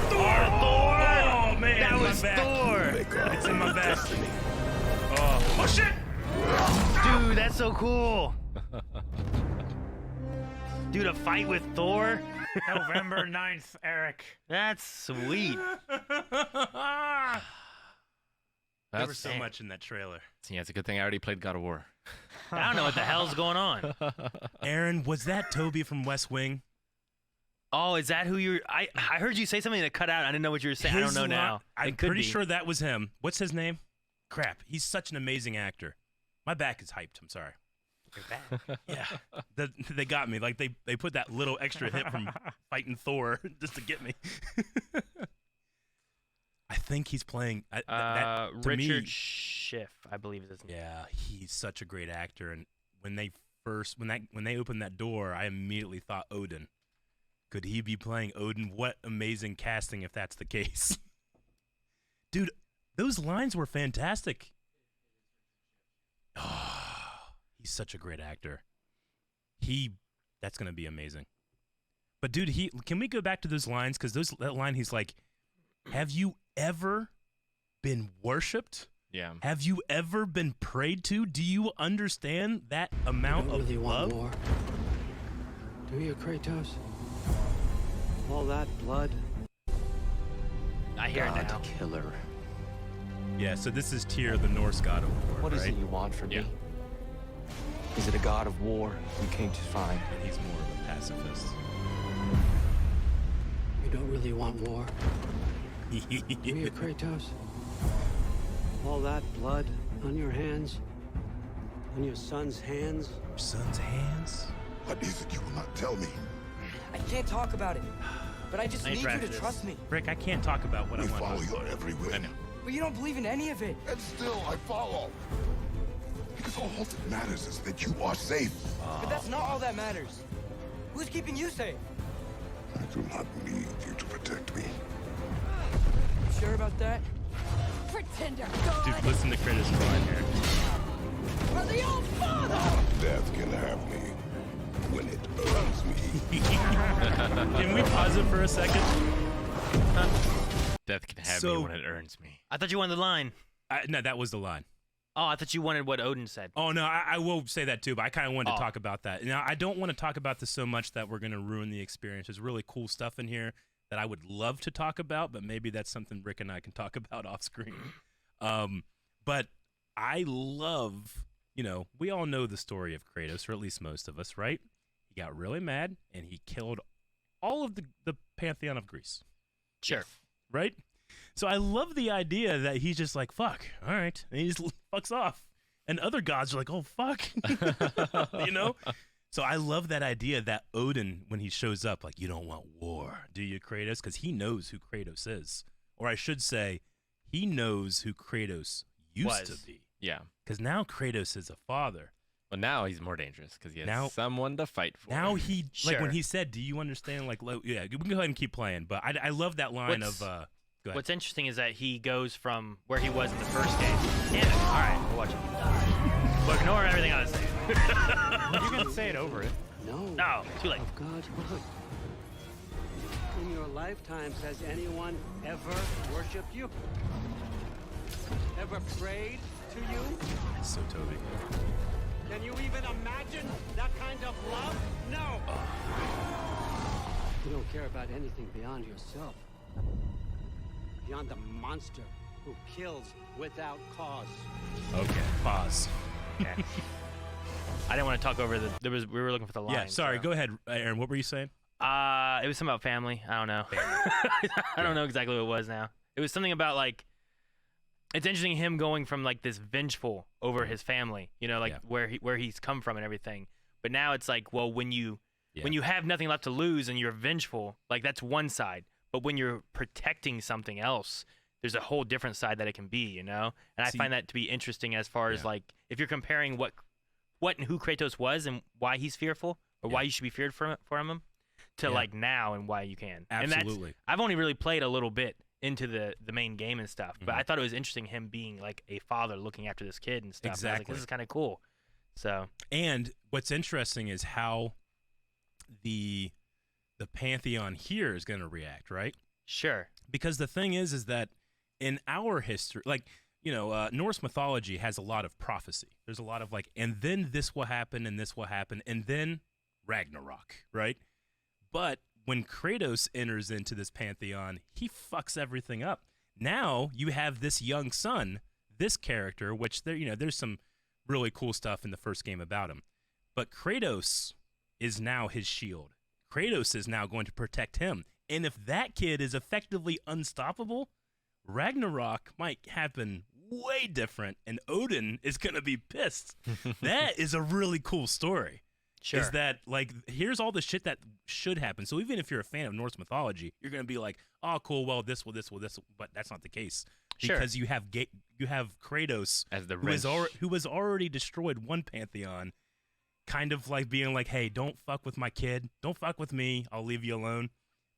Thor! Oh man, That my was back. Thor! It's in my back. Oh shit! Dude, that's so cool! Dude, a fight with Thor? November 9th, Eric. That's sweet. There was so much in that trailer. Yeah, it's a good thing I already played God of War. I don't know what the hell's going on. Aaron, was that Toby from West Wing? Oh, is that who you're... I heard you say something that cut out. I didn't know what you were saying. I don't know now. I'm pretty sure that was him. What's his name? Crap, he's such an amazing actor. My back is hyped. I'm sorry. Your back? Yeah, they got me. Like they put that little extra hit from fighting Thor just to get me. I think he's playing. Richard Schiff, I believe is his name. Yeah, he's such a great actor. And when they opened that door, I immediately thought Odin. Could he be playing Odin? What amazing casting if that's the case. Dude, those lines were fantastic. Oh, he's such a great actor. That's gonna be amazing. But dude, can we go back to those lines? Because that line, he's like, "Have you ever been worshipped? Yeah. Have you ever been prayed to? Do you understand that amount of really love?" Want more. Do you, Kratos? All that blood. I hear it now. Killer. Yeah, so this is Tyr, the Norse god of war. What is right? it you want from Yeah. me? Is it a god of war you came to find? And he's more of a pacifist. You don't really want war. Do you, Kratos? All that blood on your hands? On your son's hands? Your son's hands? What is it you will not tell me? I can't talk about it, but I just I need you to drafted trust me. Rick, I can't talk about what We I want. follow your every whim. I know. But you don't believe in any of it. And still I follow. Because all that matters is that you are safe. But that's not all that matters. Who's keeping you safe? I do not need you to protect me. You sure about that? Pretender Dude, listen to Kratos' line here. For the old father! Death can have me when it burns me. Can we pause it for a second? Death can have me when it earns me. I thought you wanted the line. No, that was the line. Oh, I thought you wanted what Odin said. Oh, no, I will say that too, but I kind of wanted to talk about that. Now, I don't want to talk about this so much that we're going to ruin the experience. There's really cool stuff in here that I would love to talk about, but maybe that's something Rick and I can talk about off screen. But I love, we all know the story of Kratos, or at least most of us, right? He got really mad, and he killed all of the pantheon of Greece. Sure. Right? So I love the idea that he's just like, fuck, all right. And he just fucks off. And other gods are like, oh, fuck. So I love that idea that Odin, when he shows up, like, you don't want war, do you, Kratos? Because he knows who Kratos is. Or I should say, he knows who Kratos used to be. Yeah. Because now Kratos is a father. Well, now he's more dangerous because he has Now- someone to fight for. Now he like when Sure. he said, "Do you understand?" Like, yeah, we can go ahead and keep playing. But I love that line What's- of. Go ahead. What's interesting is that he goes from where he was in the first game. Damn it! All right, we'll watch it. But ignore everything I was saying. You can say it over it. No, too late. Of God. In your lifetimes, has anyone ever worshipped you? Ever prayed to you? So Toby. Can you even imagine that kind of love? No! You don't care about anything beyond yourself. Beyond the monster who kills without cause. Okay, pause. Okay. I didn't want to talk over we were looking for the line. Yeah, sorry. so. Go ahead, Aaron. What were you saying? It was something about family. I don't know. I don't know exactly what it was now. It was something about like, it's interesting him going from like this vengeful over his family, you know, like where he's come from and everything. But now it's like, well, when you have nothing left to lose and you're vengeful, like that's one side. But when you're protecting something else, there's a whole different side that it can be, you know? And I find that to be interesting as far as like, if you're comparing what and who Kratos was and why he's fearful or why you should be feared from him to like now and why you can. Absolutely. And I've only really played a little bit into the main game and stuff, but I thought it was interesting him being like a father looking after this kid and stuff. Exactly. I was like, this is kind of cool. So. And what's interesting is how the pantheon here is going to react, right? Sure. Because the thing is that in our history, like, you know, Norse mythology has a lot of prophecy. There's a lot of like, and then this will happen, and this will happen, and then Ragnarok, right? But when Kratos enters into this pantheon, he fucks everything up. Now you have this young son, this character, which there's some really cool stuff in the first game about him. But Kratos is now his shield. Kratos is now going to protect him. And if that kid is effectively unstoppable, Ragnarok might happen way different, and Odin is going to be pissed. That is a really cool story. Sure. Is that, like, here's all the shit that should happen. So even if you're a fan of Norse mythology, you're going to be like, oh, cool, well, this will, but that's not the case. Sure. Because you have Kratos, as the who has already destroyed one pantheon, kind of like being like, hey, don't fuck with my kid. Don't fuck with me. I'll leave you alone.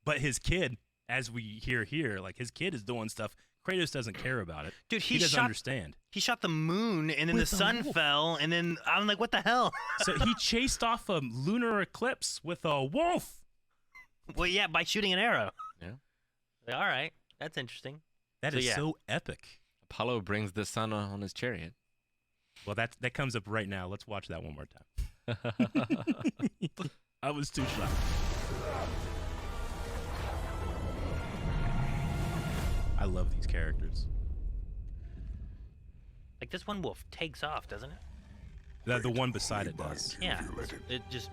But his kid, as we hear here, like, his kid is doing stuff. Kratos doesn't care about it. Dude, he doesn't understand. He shot the moon, and then With the a sun wolf. fell, and then I'm like, what the hell? So he chased off a lunar eclipse with a wolf. Well, yeah, by shooting an arrow. Yeah. All right, that's interesting. That is so epic. Apollo brings the sun on his chariot. Well, that comes up right now. Let's watch that one more time. I was too shocked. I love these characters. Like this one wolf takes off, doesn't it? The one beside it does. Yeah. It just.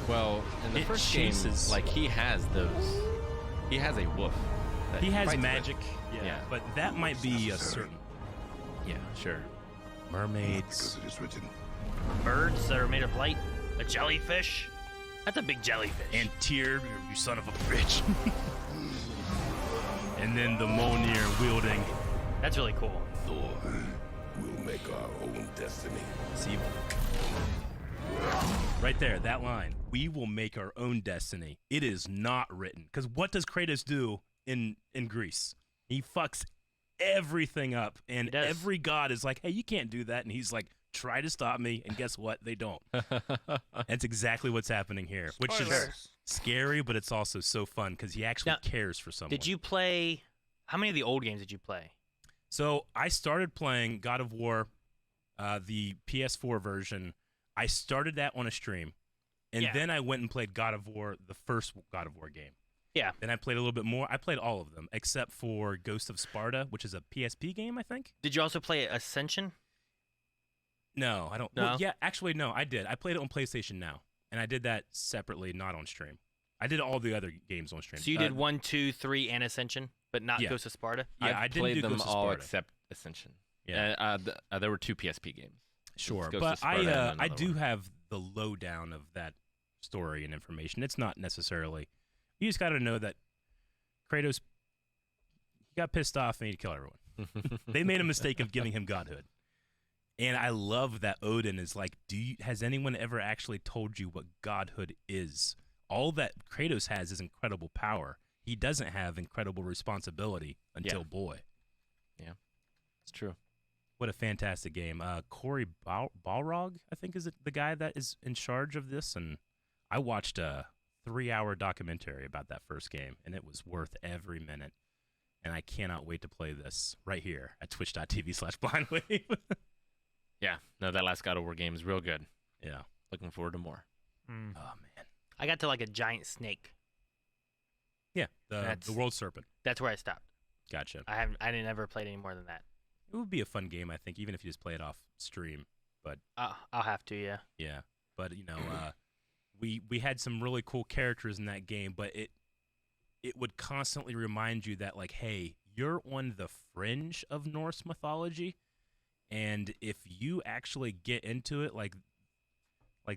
Well, in the first game, like he has a wolf. that He has fights with. magic. Yeah. But that might be a certain. Yeah, sure. Mermaids. Because it is written. Birds that are made of light. A jellyfish. That's a big jellyfish. And Tyr, you son of a bitch. And then the Mjolnir wielding. That's really cool. Thor will make our own destiny. See? Right there, that line. We will make our own destiny. It is not written. Because what does Kratos do in Greece? He fucks everything up. And every god is like, hey, you can't do that. And he's like, try to stop me. And guess what? They don't. That's exactly what's happening here. Which is scary, but it's also so fun because he actually cares for someone. Did you play? How many of the old games did you play? So I started playing God of War, the PS4 version. I started that on a stream, and then I went and played God of War, the first God of War game. Yeah. Then I played a little bit more. I played all of them except for Ghost of Sparta, which is a PSP game, I think. Did you also play Ascension? No, I don't. No? Well, yeah, actually, no, I did. I played it on PlayStation Now, and I did that separately, not on stream. I did all the other games on stream. So you did 1, 2, 3, and Ascension, but not Ghost of Sparta? Yeah, I didn't played do them Ghost of all Sparta. except Ascension. Yeah. There were 2 PSP games. Sure, Ghost but of Sparta and I another do one. have the lowdown of that story and information. It's not necessarily. You just got to know that Kratos he got pissed off and he had to kill everyone. They made a mistake of giving him godhood, And I love that Odin is like, has anyone ever actually told you what godhood is? All that Kratos has is incredible power. He doesn't have incredible responsibility until boy. Yeah, it's true. What a fantastic game. Corey Balrog, I think, is the guy that is in charge of this. And I watched a 3-hour documentary about that first game, and it was worth every minute. And I cannot wait to play this right here at twitch.tv/blindwave. Yeah, no, that last God of War game is real good. Yeah. Looking forward to more. Oh, man. I got to like a giant snake. Yeah, the world serpent. That's where I stopped. Gotcha. I didn't ever play any more than that. It would be a fun game, I think, even if you just play it off stream. But I'll have to, yeah. Yeah, but we had some really cool characters in that game, but it would constantly remind you that, like, hey, you're on the fringe of Norse mythology, and if you actually get into it, like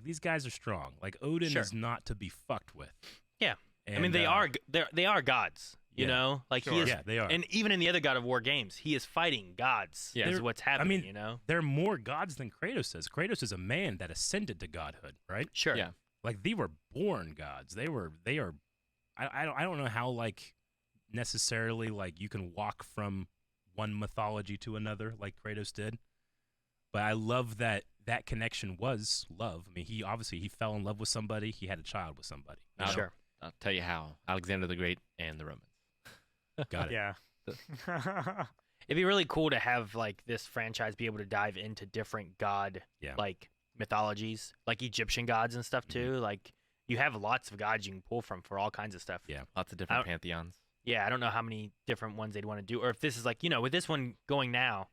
these guys are strong. Like Odin is not to be fucked with. Yeah, and, I mean they are gods. You know, like he is. Yeah, they are. And even in the other God of War games, he is fighting gods. Yeah, is what's happening. I mean, you know, they're more gods than Kratos is. Kratos is a man that ascended to godhood, right? Sure. Yeah. Like they were born gods. They are. I don't know how like necessarily like you can walk from one mythology to another like Kratos did, but I love that connection was love. I mean, he fell in love with somebody. He had a child with somebody. Sure. I'll tell you how. Alexander the Great and the Romans. Got it. Yeah. It'd be really cool to have like this franchise be able to dive into different god like mythologies, like Egyptian gods and stuff too. Like you have lots of gods you can pull from for all kinds of stuff. Yeah, lots of different pantheons. Yeah, I don't know how many different ones they'd want to do, or if this is like, with this one going now,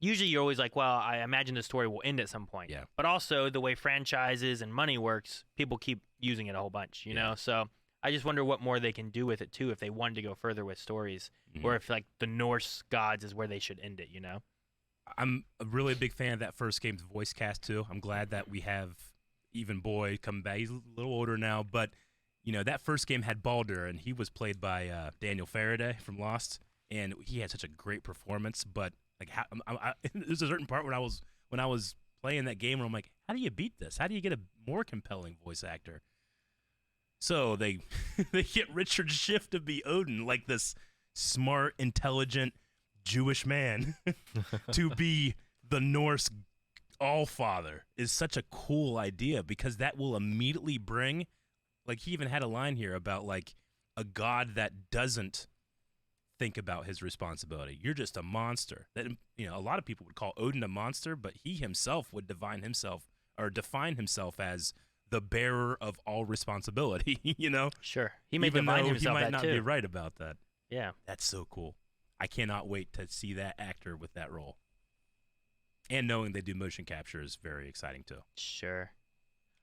usually you're always like, well, I imagine the story will end at some point. Yeah. But also the way franchises and money works, people keep using it a whole bunch, you know? So I just wonder what more they can do with it too if they wanted to go further with stories, or if like the Norse gods is where they should end it, I'm a really big fan of that first game's voice cast too. I'm glad that we have even Boy come back. He's a little older now, but that first game had Baldur, and he was played by Daniel Faraday from Lost, and he had such a great performance. But like, there's a certain part when I was playing that game where I'm like, how do you beat this? How do you get a more compelling voice actor? So they get Richard Schiff to be Odin, like this smart, intelligent Jewish man to be the Norse Allfather is such a cool idea, because that will immediately bring, like, he even had a line here about like a god that doesn't think about his responsibility. You're just a monster. That a lot of people would call Odin a monster, but he himself would define himself as the bearer of all responsibility. Sure. He may even define though himself he might that not too. be right about that. Yeah. That's so cool. I cannot wait to see that actor with that role. And knowing they do motion capture is very exciting too. Sure.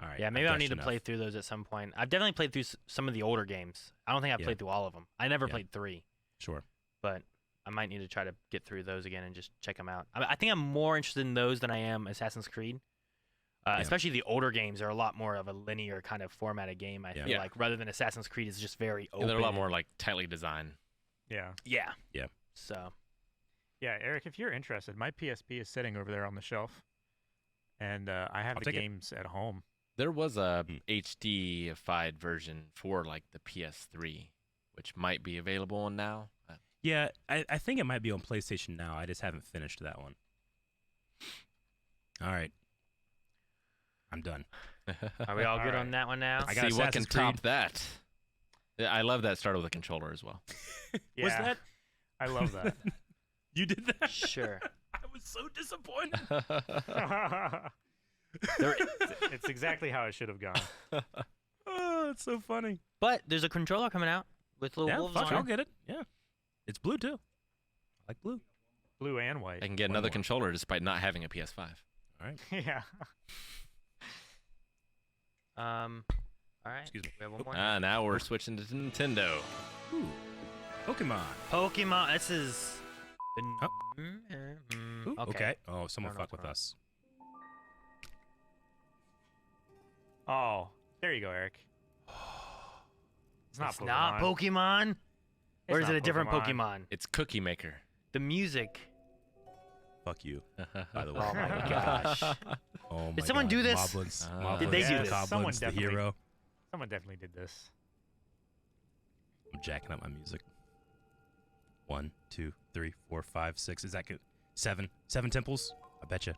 All right. Yeah, maybe I'll need to play through those at some point. I've definitely played through some of the older games. I don't think I've played through all of them. I never played 3. Sure. But I might need to try to get through those again and just check them out. I think I'm more interested in those than I am Assassin's Creed. Especially the older games are a lot more of a linear kind of formatted game, I feel like, rather than Assassin's Creed is just very open. Yeah, they're a lot more like tightly designed. Yeah. Yeah. Yeah. So. Yeah, Eric, if you're interested, my PSP is sitting over there on the shelf, and I have the games at home. There was a HD-ified version for like the PS3, which might be available now. Yeah, I think it might be on PlayStation Now. I just haven't finished that one. All right. I'm done. Are we all good on that one now? I got see what can top that. I love that started with a controller as well. Was that? I love that. You did that? Sure. I was so disappointed. It's exactly how it should have gone. Oh, it's so funny. But there's a controller coming out with little wolves on it. I'll get it. Yeah. It's blue too. I like blue. Blue and white. I can get another controller despite not having a PS5. All right. Yeah. All right. Excuse me. We have one more. Now we're switching to Nintendo. Ooh. Pokemon. Pokemon. This is. Okay. Oh, someone fucked with us. Oh, there you go, Eric. It's not Pokemon. Not Pokemon? Or is it a different Pokemon? It's Cookie Maker. The music Fuck you. By the way. Oh my gosh. Oh my Did someone God. do this? Moblins, Did they do this? Someone the definitely, hero. someone definitely did this. I'm jacking up my music. 1, 2, 3, 4, 5, 6. Is that good? 7. 7 temples? I betcha.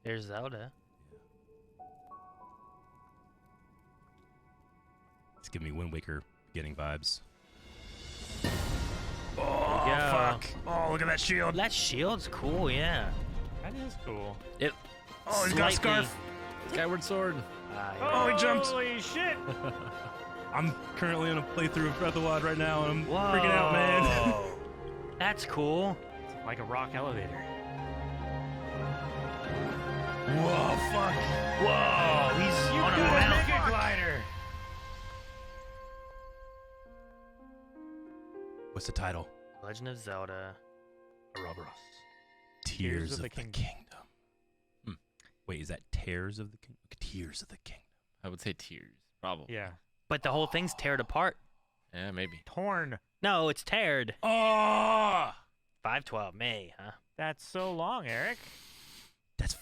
There's Zelda. It's giving me Wind Waker beginning vibes. Oh, fuck. Oh, look at that shield. That shield's cool, yeah. That is cool. It. Oh, he's got a scarf. Skyward Sword. Oh, he jumped. Holy shit! I'm currently on a playthrough of Breath of the Wild right now, and I'm freaking out, man. That's cool. It's like a rock elevator. Whoa, fuck. Whoa, he's on a metal glider. What's the title? Legend of Zelda. Ouroboros. Tears of the Kingdom. Wait, is that Tears of the Kingdom? Tears of the Kingdom. I would say Tears, probably. Yeah. But the whole thing's teared apart. Yeah, maybe. Torn. No, it's teared. Oh! 5/12 May, huh? That's so long, Eric. That's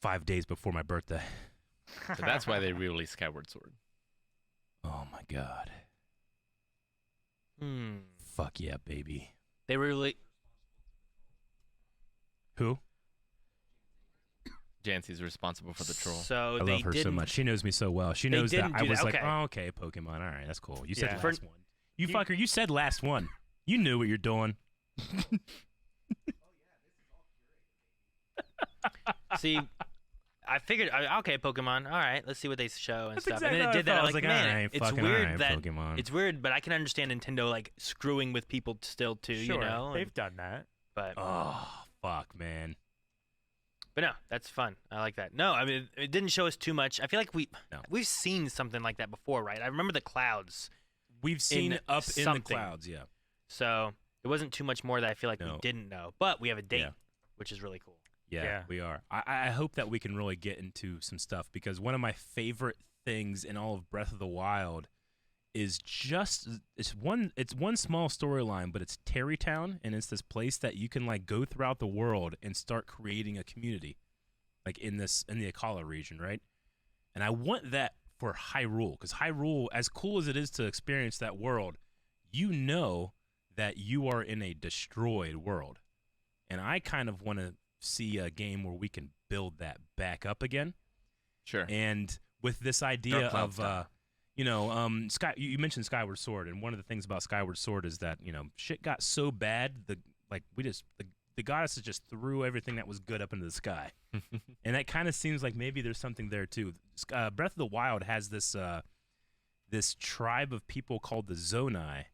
5 days before my birthday. So that's why they re-released Skyward Sword. Oh my God. Fuck yeah, baby. They really. Who? Jancy's responsible for the troll. So I they love her so didn't- much. She knows me so well. She they knows that didn't I do was that. like, Okay. oh, okay, Pokemon. All right, that's cool. You said Yeah. the last one. You fucker, you said last one. You knew what you're doing. See, I figured, okay, Pokemon. All right, let's see what they show and That's stuff. exactly and then how it I did that. felt. I I was was like, like, man, alright, it's fucking weird alright, that Pokemon. it's weird, but I can understand Nintendo like screwing with people still too. Sure, You know, they've done that. But oh fuck, man. But no, that's fun. I like that. No, I mean it didn't show us too much. I feel like we've seen something like that before, right? I remember the clouds. We've seen it up in the something. clouds, yeah. So it wasn't too much more that I feel like we didn't know. But we have a date, which is really cool. Yeah, we are. I hope that we can really get into some stuff because one of my favorite things in all of Breath of the Wild is it's one small storyline, but it's Terrytown, and it's this place that you can like go throughout the world and start creating a community, like in the Akala region, right? And I want that for Hyrule, because Hyrule, as cool as it is to experience that world, you know that you are in a destroyed world, and I kind of want to see a game where we can build that back up again. Sure. And with this idea of you mentioned Skyward Sword, and one of the things about Skyward Sword is that shit got so bad the goddesses just threw everything that was good up into the sky, and that kind of seems like maybe there's something there too. Breath of the Wild has this this tribe of people called the Zonai,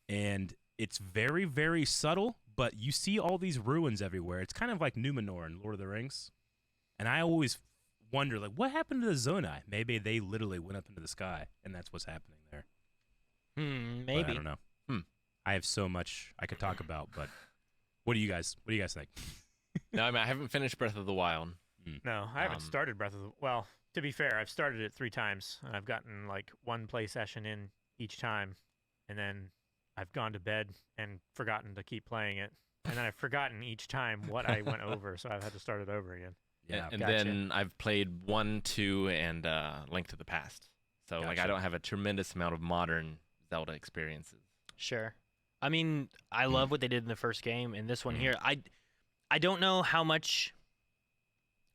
and it's very, very subtle, but you see all these ruins everywhere. It's kind of like Numenor in Lord of the Rings, and I always wonder, like, what happened to the Zonai? Maybe they literally went up into the sky, and that's what's happening there. Maybe. But I don't know. I have so much I could talk about, but what do you guys think? No, I mean I haven't finished Breath of the Wild. No, I haven't started Breath of the. Well, to be fair, I've started it 3 times, and I've gotten like 1 play session in each time, and then I've gone to bed and forgotten to keep playing it, and then I've forgotten each time what I went over, so I've had to start it over again. Yeah, and then I've played 1, 2, and Link to the Past. So like I don't have a tremendous amount of modern Zelda experiences. Sure. I mean, I love what they did in the first game, and this one here, I don't know how much.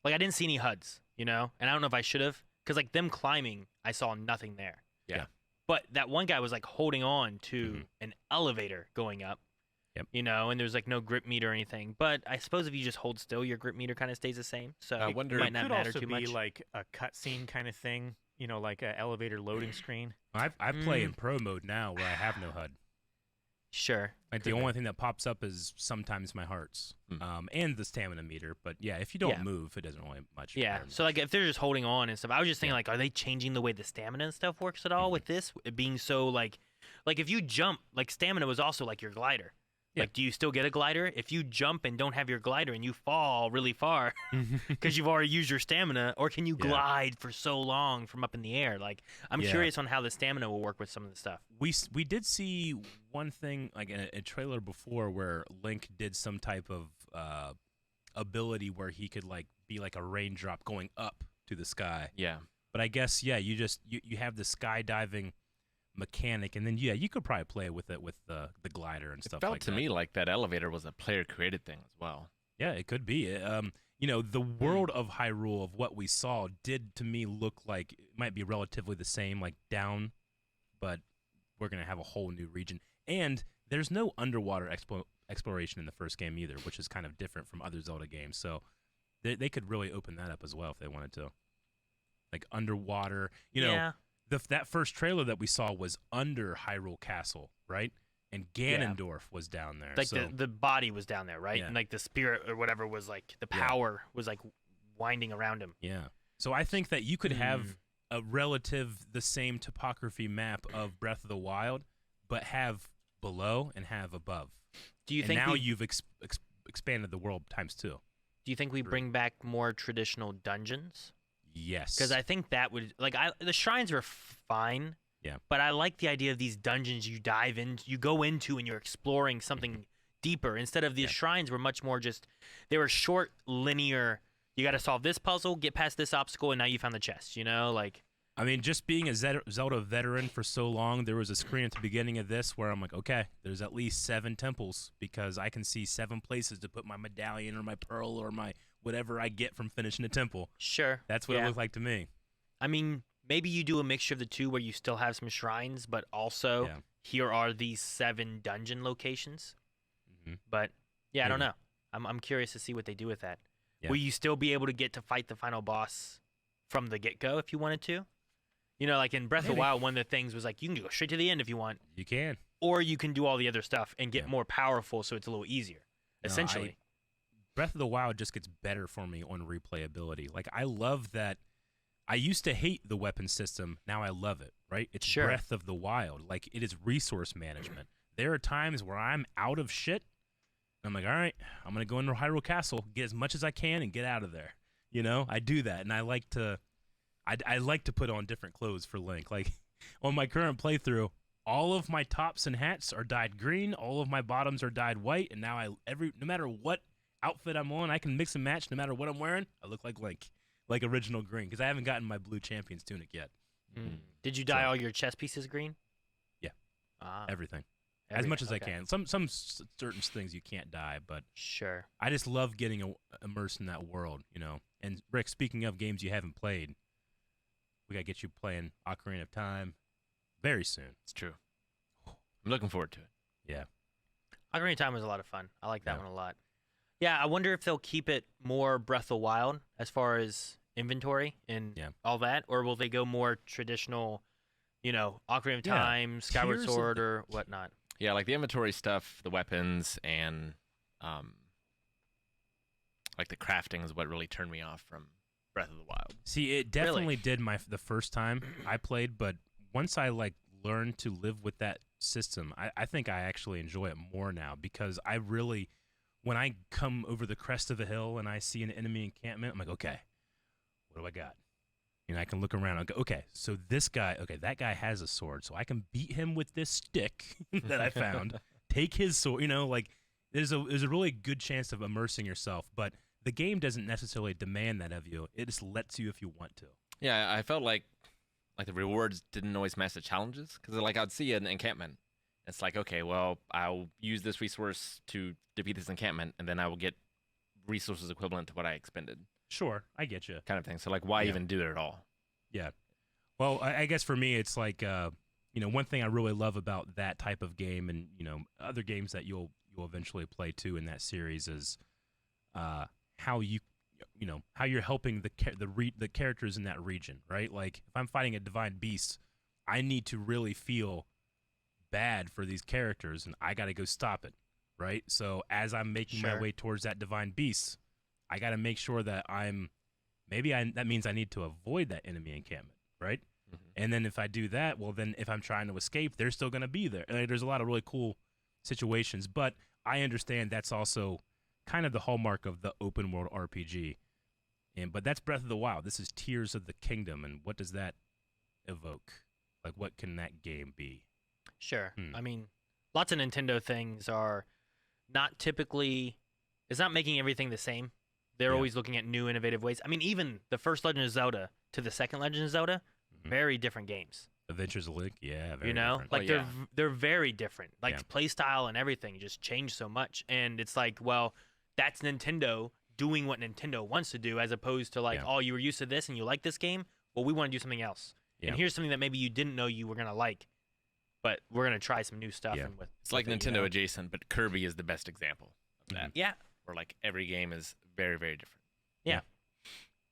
Like I didn't see any HUDs, and I don't know if I should have, because like them climbing, I saw nothing there. Yeah. But that one guy was like holding on to an elevator going up. Yep. And there's like no grip meter or anything. But I suppose if you just hold still, your grip meter kind of stays the same. So I wonder it might not could matter also too be much. like a cutscene kind of thing, like an elevator loading screen. I play in pro mode now where I have no HUD. Sure. Like the only thing that pops up is sometimes my hearts, and the stamina meter. But yeah, if you don't move, it doesn't really much. Yeah. So like if they're just holding on and stuff, I was just thinking like, are they changing the way the stamina and stuff works at all with this? It being so like if you jump, like stamina was also like your glider. Yeah. Like, do you still get a glider? If you jump and don't have your glider and you fall really far because you've already used your stamina, or can you glide for so long from up in the air? Like, I'm curious on how the stamina will work with some of the stuff. We did see one thing, like in a trailer before, where Link did some type of ability where he could like be like a raindrop going up to the sky. Yeah. But I guess you have the skydiving mechanic, and then you could probably play with it with the glider and stuff. It felt like to me like that elevator was a player created thing as well. Yeah, it could be. The world of Hyrule, of what we saw, did to me look like it might be relatively the same, like down, but we're gonna have a whole new region. And there's no underwater exploration in the first game either, which is kind of different from other Zelda games. So they could really open that up as well if they wanted to, like underwater. That first trailer that we saw was under Hyrule Castle, right? And Ganondorf was down there. Like the body was down there, right? Yeah. And like the spirit or whatever was like, the power was like winding around him. Yeah. So I think that you could have a the same topography map of Breath of the Wild, but have below and have above. Do you and think now you've expanded the world times 2? Do you think we bring back more traditional dungeons? Yes. Because I think that would, the shrines are fine. Yeah. But I like the idea of these dungeons you go into and you're exploring something deeper. Instead of these shrines were much more they were short, linear. You got to solve this puzzle, get past this obstacle, and now you found the chest, I mean, just being a Zelda veteran for so long, there was a screen at the beginning of this where I'm like, okay, there's at least 7 temples, because I can see 7 places to put my medallion or my pearl or my whatever I get from finishing a temple. Sure. That's what it looked like to me. I mean, maybe you do a mixture of the two where you still have some shrines, but also here are these 7 dungeon locations. But, I don't know. I'm curious to see what they do with that. Yeah. Will you still be able to get to fight the final boss from the get-go if you wanted to? Like in Breath of the Wild, one of the things was like, you can go straight to the end if you want. You can. Or you can do all the other stuff and get more powerful, so it's a little easier, essentially. Breath of the Wild just gets better for me on replayability. Like, I love that. I used to hate the weapon system. Now I love it, right? It's Breath of the Wild. Like, it is resource management. There are times where I'm out of shit. I'm like, all right, I'm going to go into Hyrule Castle, get as much as I can, and get out of there. I do that, and I like to put on different clothes for Link. Like, on my current playthrough, all of my tops and hats are dyed green, all of my bottoms are dyed white, and now no matter what outfit I'm on, I can mix and match no matter what I'm wearing. I look like Link, like original green, because I haven't gotten my blue champion's tunic yet. Did you dye all your chess pieces green? Yeah, everything. As much as I can. Some certain things you can't dye, but sure. I just love getting immersed in that world, And Rick, speaking of games you haven't played, we gotta get you playing Ocarina of Time very soon. It's true. I'm looking forward to it. Yeah. Ocarina of Time was a lot of fun. I like that one a lot. Yeah, I wonder if they'll keep it more Breath of the Wild as far as inventory and all that, or will they go more traditional, Ocarina of Time, Skyward Sword, or whatnot? Yeah, like the inventory stuff, the weapons, and like the crafting is what really turned me off from Breath of the Wild. See, it definitely did the first time I played, but once I learned to live with that system, I think I actually enjoy it more now, because I really, when I come over the crest of a hill and I see an enemy encampment, I'm like, okay, what do I got? I can look around and go, okay, so that guy has a sword, so I can beat him with this stick that I found, take his sword, there's a really good chance of immersing yourself, but the game doesn't necessarily demand that of you. It just lets you if you want to. Yeah, I felt like the rewards didn't always match the challenges, because I'd see an encampment. It's like, okay, well, I'll use this resource to defeat this encampment, and then I will get resources equivalent to what I expended. Sure, I get you. Kind of thing. So, why even do it at all? Yeah. Well, I guess for me, it's like, one thing I really love about that type of game, and, other games that you'll eventually play too in that series, is how how you're helping the characters in that region, right? Like, if I'm fighting a divine beast, I need to really feel bad for these characters, and I got to go stop it, right? So as I'm making my way towards that divine beast, I got to make sure that that means I need to avoid that enemy encampment, right? And then if I do that, well, then if I'm trying to escape, they're still going to be there. There's a lot of really cool situations, but I understand that's also kind of the hallmark of the open world RPG. But that's Breath of the Wild. This is Tears of the Kingdom, and what does that evoke? Like, what can that game be? Sure. I mean, lots of Nintendo things are not typically. It's not making everything the same. They're always looking at new, innovative ways. I mean, even the first Legend of Zelda to the second Legend of Zelda, very different games. Adventures of Link, yeah, very you know, different. like they're very different. Like play style and everything just changed so much, and it's like, well, that's Nintendo doing what Nintendo wants to do, as opposed to like, oh, you were used to this and you like this game. Well, we want to do something else, and here's something that maybe you didn't know you were gonna like, but we're gonna try some new stuff. And it's like Nintendo adjacent, but Kirby is the best example of that. Yeah, where like every game is very, very different. Yeah.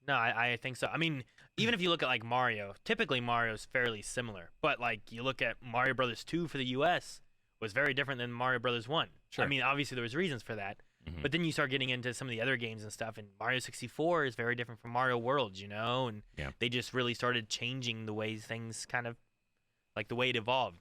No, I think so. I mean, even if you look at like Mario, typically Mario's fairly similar. But like you look at Mario Brothers 2 for the US was very different than Mario Brothers 1. Sure. I mean, obviously there was reasons for that. But then you start getting into some of the other games and stuff, and Mario 64 is very different from Mario Worlds, you know? And they just really started changing the ways things kind of, like the way it evolved.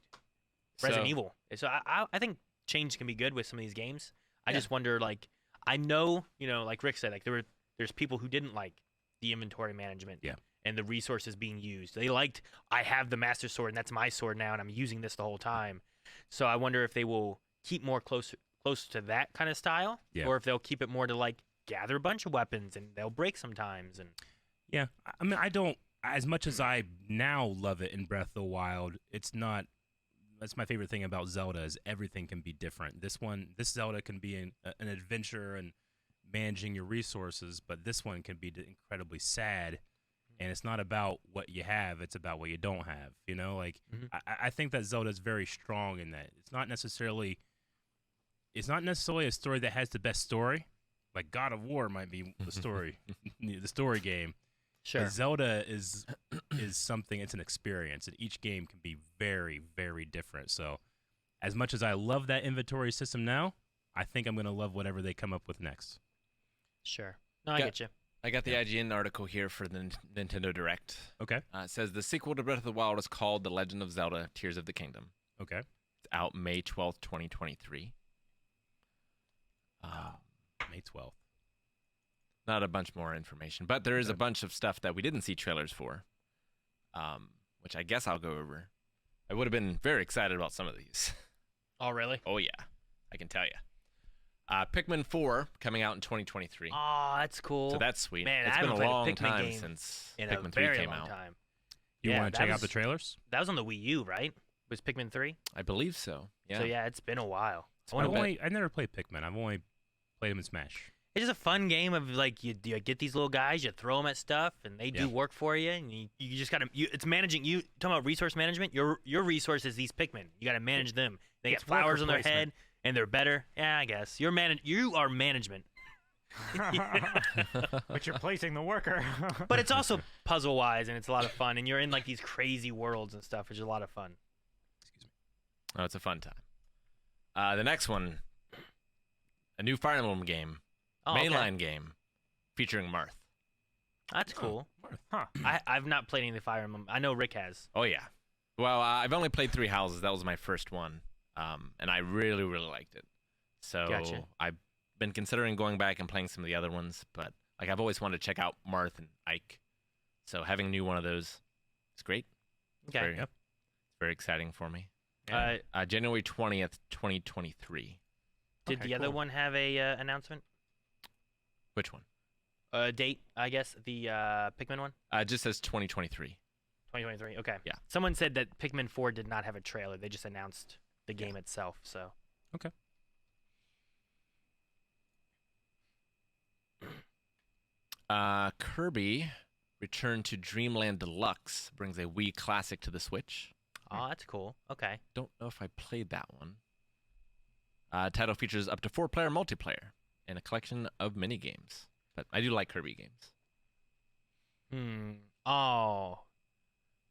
Resident Evil. So I think change can be good with some of these games. I just wonder, like, I know, you know, like Rick said, like there's people who didn't like the inventory management and the resources being used. They liked, I have the Master Sword and that's my sword now and I'm using this the whole time. So I wonder if they will keep more close to that kind of style, or if they'll keep it more to like gather a bunch of weapons and they'll break sometimes. And I mean, I don't, as much as I now love it in Breath of the Wild, it's not. That's my favorite thing about Zelda is everything can be different. This Zelda can be an adventure and managing your resources, but this one can be incredibly sad, and it's not about what you have, it's about what you don't have, you know? Like, I think that Zelda is very strong in that. It's not necessarily a story that has the best story. Like God of War might be the story, the story game. Sure. But Zelda is something, it's an experience, and each game can be very, very different. So as much as I love that inventory system now, I think I'm going to love whatever they come up with next. Sure. No, I get you. I got the IGN article here for the Nintendo Direct. Okay. It says the sequel to Breath of the Wild is called The Legend of Zelda: Tears of the Kingdom. Okay. It's out May 12th, 2023. May 12th. Not a bunch more information, but there is a bunch of stuff that we didn't see trailers for, which I guess I'll go over. I would have been very excited about some of these. Oh, really? Oh, yeah. I can tell you. Pikmin 4 coming out in 2023. Oh, that's cool. So that's sweet. Man, it's I been haven't a played long Pikmin time game since in Pikmin a 3 very came long out. time. You want to check out the trailers? That was on the Wii U, right? Was Pikmin 3? I believe so. Yeah. So yeah, it's been a while. I never played Pikmin. I've only played them in Smash. It's just a fun game of like you get these little guys, you throw them at stuff, and they do work for you, and you just gotta. It's managing. You talking about resource management? Your resource is these Pikmin. You gotta manage them. They get flowers on their head, and they're better. Yeah, I guess you are management. But you're placing the worker. But it's also puzzle wise, and it's a lot of fun, and you're in like these crazy worlds and stuff, which is a lot of fun. Excuse me. Oh, it's a fun time. The next one, a new Fire Emblem game. Mainline game featuring Marth. That's cool. Marth. Huh. I've not played any of the Fire Emblem. I know Rick has. Oh, yeah. Well, I've only played Three Houses. That was my first one. And I really, really liked it. So Gotcha. I've been considering going back and playing some of the other ones. But like I've always wanted to check out Marth and Ike. So having a new one of those is great. Okay. It's very exciting for me. Yeah. January 20th, 2023. Did the other one have a announcement? Which one? Date, I guess, the Pikmin one? It just says 2023. 2023, okay. Yeah. Someone said that Pikmin 4 did not have a trailer. They just announced the game itself, so. Okay. Kirby Return to Dreamland Deluxe brings a Wii classic to the Switch. Oh, that's cool. Okay. Don't know if I played that one. Title features up to 4-player multiplayer and a collection of mini games. But I do like Kirby games. Oh.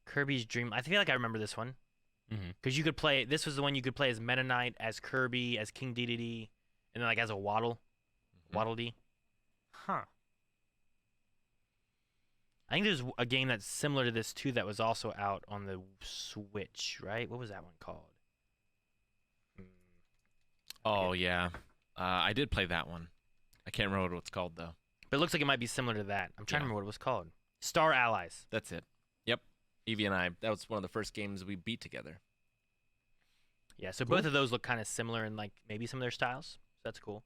Kirby's Dream. I feel like I remember this one. Because you could play, this was the one you could play as Meta Knight, as Kirby, as King Dedede, and then like as a Waddle. Waddle Dee. Huh. I think there's a game that's similar to this too that was also out on the Switch, right? What was that one called? Oh, yeah. I did play that one. I can't remember what it's called though. But it looks like it might be similar to that. I'm trying to Yeah. remember what it was called. Star Allies. That's it. Yep. Evie and I. That was one of the first games we beat together. Yeah, so Cool. both of those look kind of similar in like maybe some of their styles. So that's cool.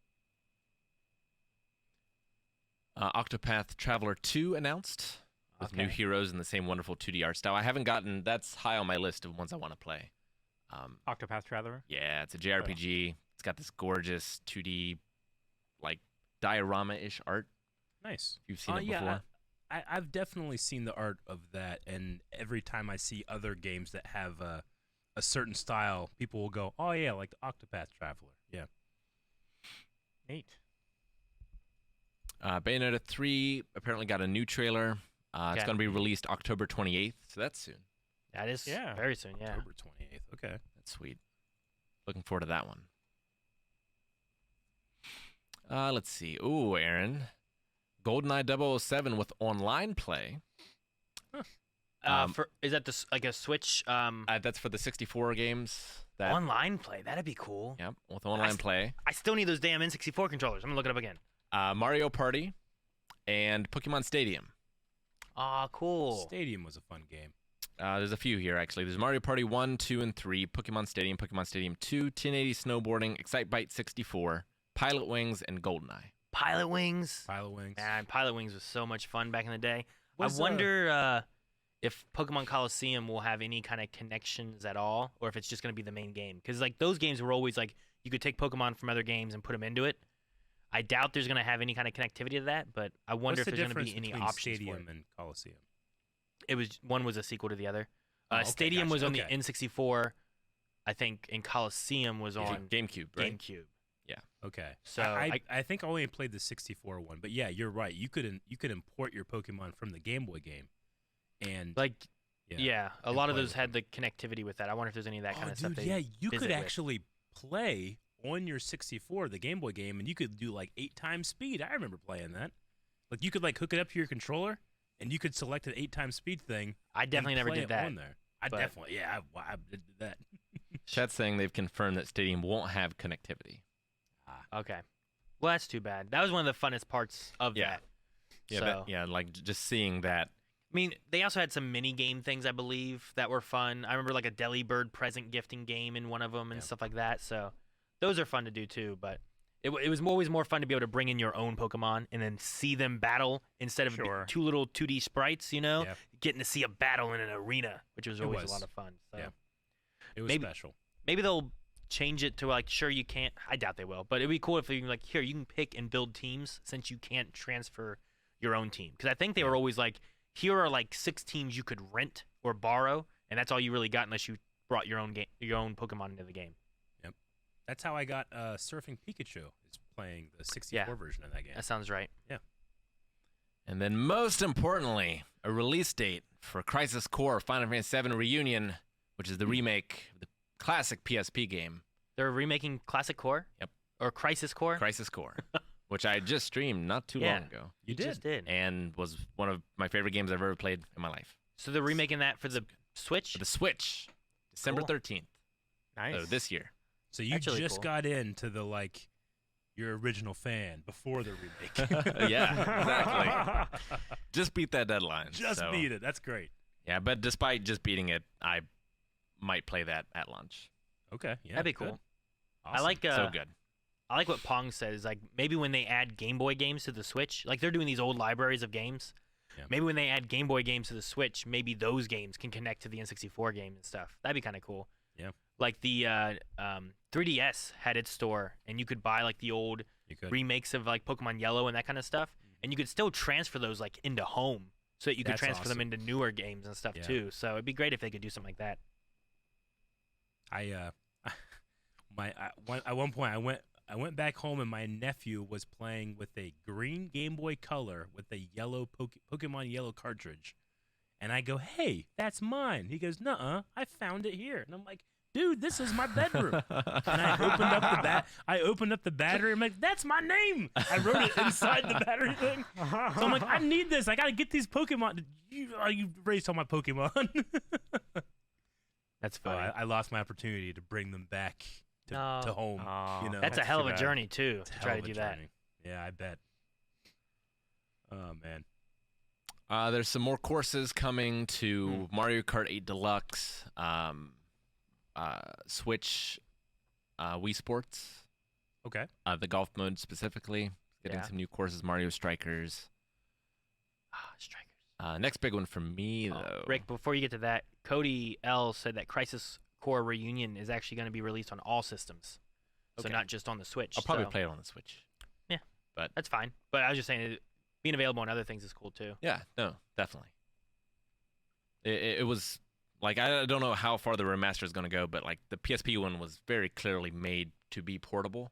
Octopath Traveler 2 announced with new Okay. heroes in the same wonderful 2D art style. I haven't gotten. That's high on my list of ones I want to play. Octopath Traveler. Yeah, it's a JRPG. It's got this gorgeous 2D, like diorama-ish art. Nice. You've seen it yeah, before. I've definitely seen the art of that, and every time I see other games that have a certain style, people will go, "Oh yeah, like the Octopath Traveler." Yeah. Neat. Bayonetta 3 apparently got a new trailer. It's Okay. going to be released October 28th, so that's soon. That is very soon, yeah. October 28th. Okay. That's sweet. Looking forward to that one. Let's see. Ooh, Aaron. GoldenEye 007 with online play. Is that like a Switch? That's for the 64 games. That, Online play. That'd be cool. Yep, with online play. I still need those damn N64 controllers. I'm gonna look it up again. Mario Party and Pokemon Stadium. Ah, cool. Stadium was a fun game. There's a few here, actually. There's Mario Party 1, 2, and 3, Pokemon Stadium 2, 1080 Snowboarding, Excitebike 64, Pilot Wings, and GoldenEye. Pilot Wings. Pilot Wings. Man, Pilot Wings was so much fun back in the day. Was, I wonder if Pokemon Coliseum will have any kind of connections at all, or if it's just going to be the main game. Because like those games were always like you could take Pokemon from other games and put them into it. I doubt there's going to have any kind of connectivity to that, but I wonder What's if the there's going to difference be any between options Stadium for it. and Coliseum? It was one was a sequel to the other. Oh, okay, Stadium was gotcha. on the Okay. N64, I think, and Coliseum was on GameCube, right? GameCube. Yeah. Okay. So I think I only played the 64 one, but yeah, you're right. You could import your Pokemon from the Game Boy game, and like yeah, a lot of play those with had the connectivity with that. I wonder if there's any of that kind of stuff. dude, they yeah, you visit could with. actually play on your 64, the Game Boy game, and you could do like 8 times speed. I remember playing that. Like you could like hook it up to your controller, and you could select an 8 times speed thing. I definitely and never play did it that. on there. I but- definitely, yeah, I did that. Chat's saying they've confirmed that Stadium won't have connectivity. Okay. Well, that's too bad. That was one of the funnest parts of that. Yeah, So, like just seeing that. I mean, they also had some mini game things, I believe, that were fun. I remember like a Delibird present gifting game in one of them and stuff like that. So those are fun to do too. But it was always more fun to be able to bring in your own Pokemon and then see them battle instead of two little 2D sprites, you know? Getting to see a battle in an arena, which was always a lot of fun. So Yeah. It was maybe, special. Maybe they'll change it to like, sure, you can't. I doubt they will. But it'd be cool if you can, like, here, you can pick and build teams since you can't transfer your own team. Because I think they were always like, here are like 6 teams you could rent or borrow, and that's all you really got unless you brought your own Pokemon into the game. Yep. That's how I got Surfing Pikachu, is playing the 64 version of that game. That sounds right. Yeah. And then most importantly, a release date for Crisis Core Final Fantasy VII Reunion, which is the remake of the classic PSP game. They're remaking Classic Core? Yep. Or Crisis Core? Crisis Core, which I just streamed not too long ago. You just did. And was one of my favorite games I've ever played in my life. So they're remaking that for the Switch? For the Switch, December 13th. Nice. So this year. So you That's really just cool. got into the like your original fan before the remake. Yeah, exactly. Just beat that deadline. Just so. beat it. That's great. Yeah, but despite just beating it, I might play that at lunch. Okay, yeah, That'd be good. cool. Awesome. I like so good. I like what Pong said is like maybe when they add Game Boy games to the Switch, like they're doing these old libraries of games. Yeah. Maybe when they add Game Boy games to the Switch, maybe those games can connect to the N64 game and stuff. That'd be kind of cool. Yeah. Like the 3DS had its store, and you could buy like the old remakes of like Pokemon Yellow and that kind of stuff, and you could still transfer those like into home, so that you could That's transfer them awesome. into newer games and stuff Yeah. too. So it'd be great if they could do something like that. At one point I went back home and my nephew was playing with a green Game Boy Color with a yellow Pokemon Yellow cartridge, and I go, "Hey, that's mine." He goes, "Nuh-uh, I found it here," and I'm like, "Dude, this is my bedroom." And I opened up the battery. I'm like, "That's my name." I wrote it inside the battery thing. So I'm like, "I need this. I gotta get these Pokemon." You raised all my Pokemon. That's Oh, funny. I lost my opportunity to bring them back to home. You know, that's a hell of a journey too to try to do that. Yeah, I bet. Oh man. There's some more courses coming to Mario Kart 8 Deluxe, Switch, Wii Sports. Okay. The golf mode specifically, getting some new courses. Mario Strikers. Strikers. Next big one for me though. Rick, before you get to that, Cody L said that Crisis Core Reunion is actually going to be released on all systems, so not just on the Switch. I'll probably play it on the Switch. Yeah, but that's fine. But I was just saying, being available on other things is cool too. Yeah, no, definitely. It was like, I don't know how far the remaster is going to go, but like the PSP one was very clearly made to be portable.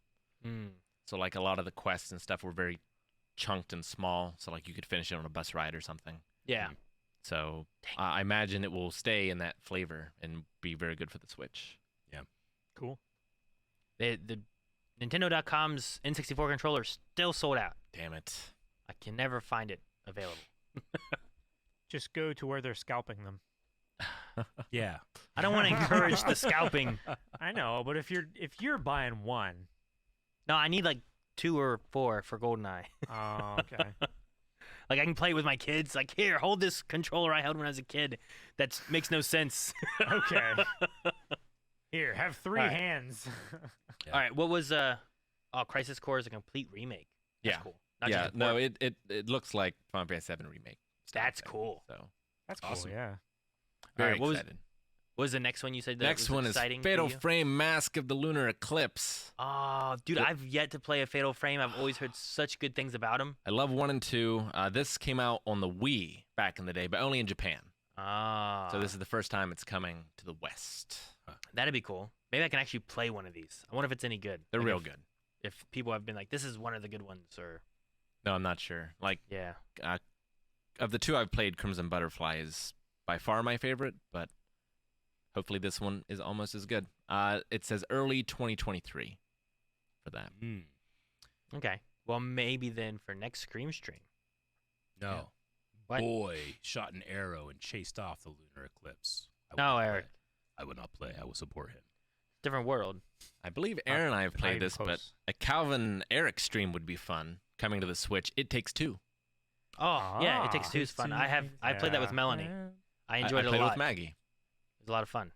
So like a lot of the quests and stuff were very chunked and small, so like you could finish it on a bus ride or something. Yeah. So I imagine it will stay in that flavor and be very good for the Switch. Yeah. Cool. The Nintendo.com's N64 controller is still sold out. Damn it. I can never find it available. Just go to where they're scalping them. Yeah. I don't want to encourage the scalping. I know, but if you're buying one. No, I need like 2 or 4 for GoldenEye. Oh, okay. Like, I can play with my kids. Like, here, hold this controller I held when I was a kid. That makes no sense. Okay. Here, have 3 hands. All right, what was Crisis Core is a complete remake. That's cool. Not just a port. No, it looks like Final Fantasy VII remake. That's cool. So that's awesome. Cool, yeah. Very what excited. What was the next one you said? That next was one exciting is Fatal for you? Frame Mask of the Lunar Eclipse. Oh, dude, I've yet to play a Fatal Frame. I've always heard such good things about them. I love 1 and 2. This came out on the Wii back in the day, but only in Japan. Ah. So this is the first time it's coming to the West. That'd be cool. Maybe I can actually play one of these. I wonder if it's any good. They're Like real if- good. If people have been like, this is one of the good ones, or No, I'm not sure. Like, yeah. Of the 2 I've played, Crimson Butterfly is by far my favorite, but hopefully this one is almost as good. It says early 2023 for that. Okay. Well, maybe then for next Scream stream. No. Yeah. What? Boy shot an arrow and chased off the lunar eclipse. No, Eric. I would not play. I will support him. Different world. I believe Aaron and I have played this, but a Calvin Eric stream would be fun coming to the Switch. It Takes Two. Oh, yeah, It Takes Two is fun. I played that with Melanie. I enjoyed it a lot. I played with Maggie. It was a lot of fun.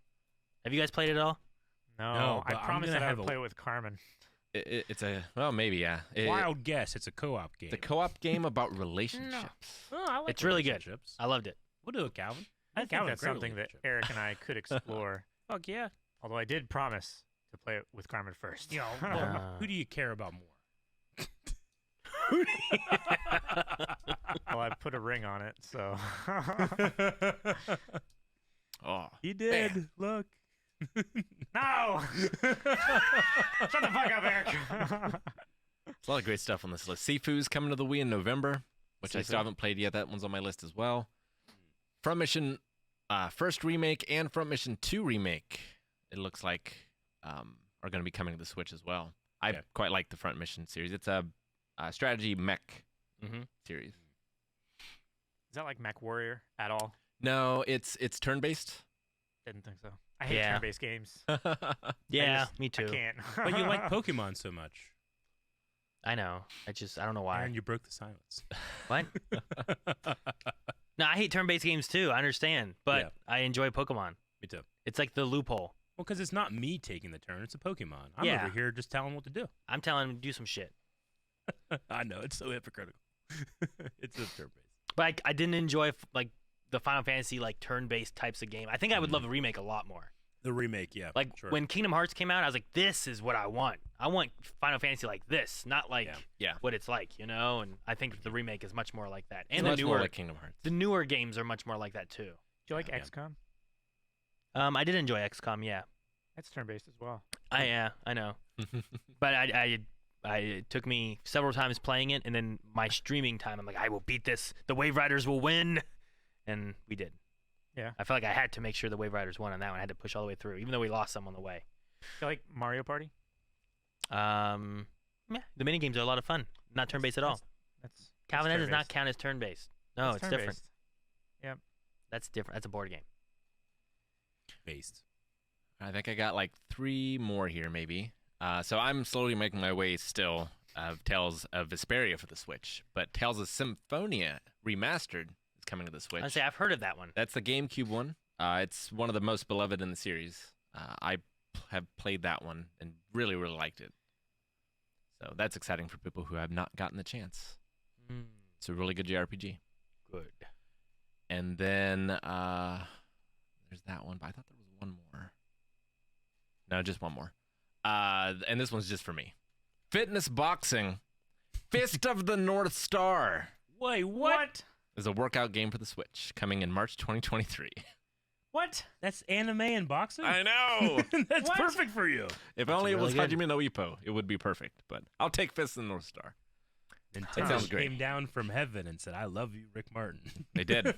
Have you guys played it at all? No, I but I'm promised gonna that I have would play it with Carmen. It's a, well, maybe, yeah. Wild guess. It's a co-op game. The co-op game about relationships. Oh, I like It's really good. relationships. I loved it. We'll do it, Calvin. I think Calvin, that's great something that relationship. Eric and I could explore. Fuck yeah. Although I did promise to play it with Carmen first. You know, well, who do you care about more? Well, I put a ring on it, so. Oh, he did. Man. Look. No! Shut the fuck up, Eric. There's a lot of great stuff on this list. Sifu's coming to the Wii in November, which I still haven't played yet. That one's on my list as well. Front Mission first remake and Front Mission 2 remake, it looks like, are going to be coming to the Switch as well. I quite like the Front Mission series. It's a strategy mech series. Is that like Mech Warrior at all? No, it's turn-based. Didn't think so. I hate turn-based games. Yeah, me too. I can't. But you like Pokemon so much. I know. I don't know why. And you broke the silence. What? No, I hate turn-based games too. I understand, but I enjoy Pokemon. Me too. It's like the loophole. Well, because it's not me taking the turn; it's a Pokemon. I'm Yeah. over here just telling what to do. I'm telling him to do some shit. I know it's so hypocritical. It's a turn-based. But I didn't enjoy like the Final Fantasy like turn-based types of game. I think I would love the remake a lot more. The remake, yeah. Like sure. when Kingdom Hearts came out, I was like, this is what I want. I want Final Fantasy like this, not like what it's like, you know? And I think the remake is much more like that. And the much newer more like Kingdom Hearts. The newer games are much more like that too. Do you like XCOM? I did enjoy XCOM, yeah. That's turn-based as well. I know. But it took me several times playing it, and then my streaming time, I'm like, I will beat this. The Wave Riders will win. And we did. Yeah. I felt like I had to make sure the Wave Riders won on that one. I had to push all the way through, even though we lost some on the way. Do you like Mario Party? Yeah, the mini games are a lot of fun. Not turn-based at all. Calvin, that does not count as turn-based. No, it's different. Yep. That's different. That's a board game. Based. I think I got like 3 more here, maybe. So I'm slowly making my way still of Tales of Vesperia for the Switch. But Tales of Symphonia Remastered is coming to the Switch. I say I've heard of that one. That's the GameCube one. It's one of the most beloved in the series. I have played that one and really, really liked it. So that's exciting for people who have not gotten the chance. It's a really good JRPG. Good. And then there's that one, but I thought there was one more. No, just one more. And this one's just for me. Fitness Boxing, Fist of the North Star. Wait, what? Is a workout game for the Switch coming in March 2023. What? That's anime and boxing? I know. That's What? perfect for you. If That's only it was really good. Hajime no Ippo, it would be perfect. But I'll take Fist of the North Star. Nintendo sounds great. came down from heaven and said, I love you, Rick Martin. They did.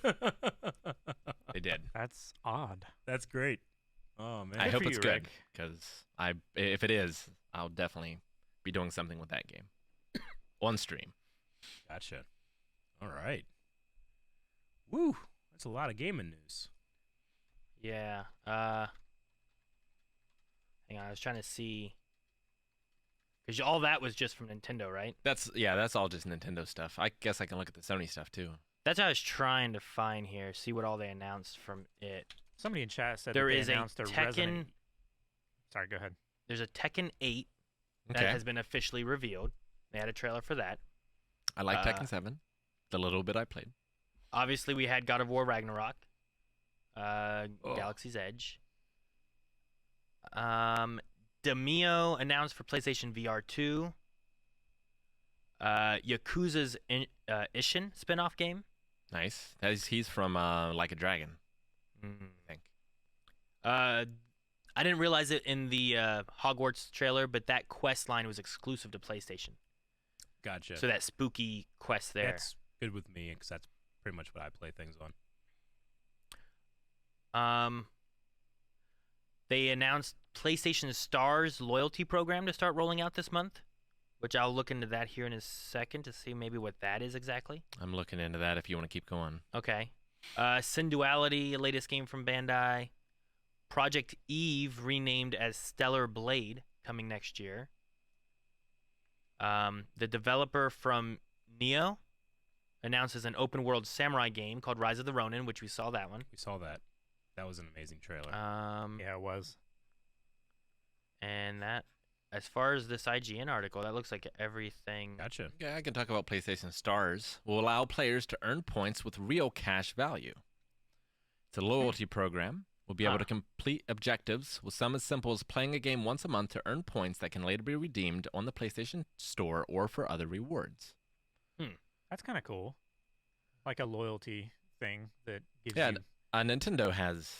They did. That's odd. That's great. Oh, man. I Good hope for it's you, good Rick. because if it is, I'll definitely be doing something with that game on stream. Gotcha. All right. Woo. That's a lot of gaming news. Yeah. Hang on, I was trying to see. Because all that was just from Nintendo, right? That's all just Nintendo stuff. I guess I can look at the Sony stuff too. That's what I was trying to find here. See what all they announced from it. Somebody in chat said There that they is a announced their Tekken. Resident... Sorry, go ahead. There's a Tekken 8 that Okay. has been officially revealed. They had a trailer for that. I like Tekken 7. The little bit I played. Obviously, we had God of War Ragnarok. Galaxy's Edge. Demio announced for PlayStation VR 2. Yakuza's Ishin spin-off game. Nice. He's from Like a Dragon, I think. I didn't realize it in the Hogwarts trailer, but that quest line was exclusive to PlayStation. Gotcha. So that spooky quest there. That's good with me because that's pretty much what I play things on. They announced PlayStation Stars loyalty program to start rolling out this month, which I'll look into that here in a second to see maybe what that is exactly. I'm looking into that if you want to keep going. Okay. Synduality, latest game from Bandai. Project Eve, renamed as Stellar Blade, coming next year. The developer from Neo announces an open-world samurai game called Rise of the Ronin, which we saw that one. We saw that. That was an amazing trailer. Yeah, it was. And that, as far as this IGN article, that looks like everything. Gotcha. Yeah, I can talk about PlayStation Stars. Will allow players to earn points with real cash value. It's a loyalty program. We'll be able to complete objectives with some as simple as playing a game once a month to earn points that can later be redeemed on the PlayStation Store or for other rewards. That's kind of cool. Like a loyalty thing that gives Yeah, you... Nintendo has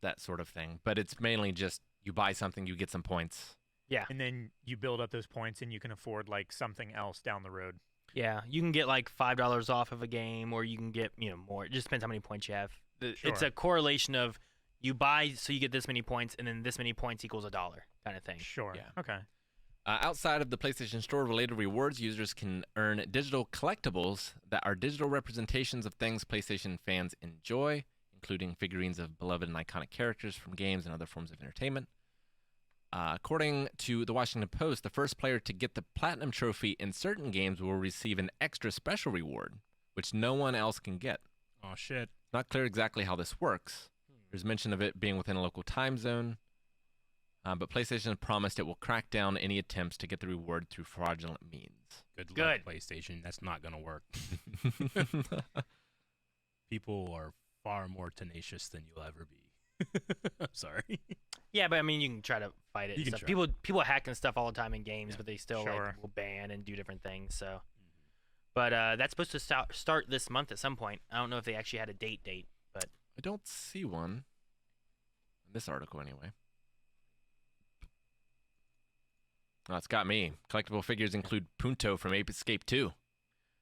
that sort of thing, but it's mainly just you buy something, you get some points. Yeah. And then you build up those points and you can afford like something else down the road. Yeah, you can get like $5 off of a game, or you can get more. It just depends how many points you have. It's a correlation of you buy so you get this many points, and then this many points equals $1 kind of thing. Sure. Yeah. Okay. Outside of the PlayStation Store related rewards, users can earn digital collectibles that are digital representations of things PlayStation fans enjoy, including figurines of beloved and iconic characters from games and other forms of entertainment. According to the Washington Post, the first player to get the Platinum Trophy in certain games will receive an extra special reward, which no one else can get. Oh, shit. It's not clear exactly how this works. There's mention of it being within a local time zone, but PlayStation has promised it will crack down any attempts to get the reward through fraudulent means. Good luck, PlayStation. That's not going to work. People are far more tenacious than you'll ever be. I'm sorry. Yeah, but I mean, you can try to fight it. You And can stuff. try. People hack and stuff all the time in games, but they still Sure. like will ban and do different things. So, but that's supposed to start this month at some point. I don't know if they actually had a date, but I don't see one in this article anyway. Oh, it's got me. Collectible figures include Punto from Ape Escape 2.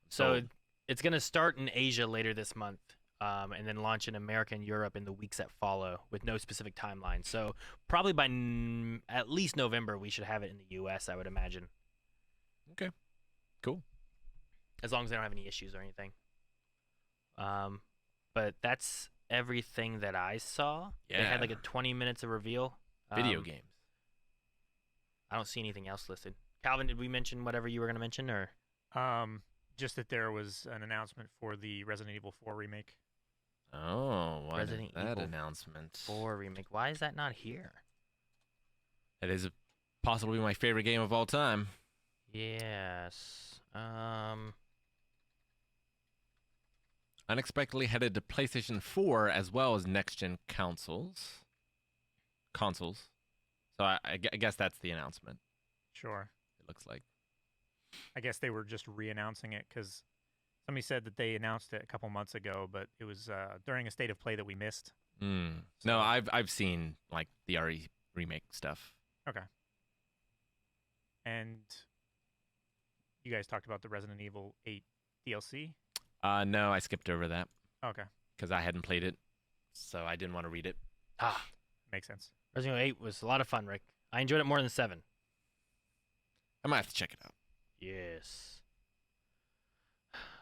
so it's gonna start in Asia later this month, and then launch in America and Europe in the weeks that follow, with no specific timeline. So probably by at least November, we should have it in the U.S. I would imagine. Okay, cool. As long as they don't have any issues or anything. But that's everything that I saw. They Yeah. had like a 20 minutes of reveal. Video games. I don't see anything else listed. Calvin, did we mention whatever you were going to mention, or? Just that there was an announcement for the Resident Evil 4 remake. Oh, what Resident is that Evil announcement? 4 remake. Why is that not here? It is possibly my favorite game of all time. Yes. Unexpectedly headed to PlayStation 4 as well as next-gen consoles. So I guess that's the announcement. Sure. It looks like. I guess they were just re-announcing it because somebody said that they announced it a couple months ago, but it was during a state of play that we missed. No, I've seen like the RE remake stuff. Okay. And you guys talked about the Resident Evil 8 DLC? No, I skipped over that. Okay. Because I hadn't played it, so I didn't want to read it. Makes sense. Resident Evil 8 was a lot of fun, Rick. I enjoyed it more than 7. I might have to check it out. Yes.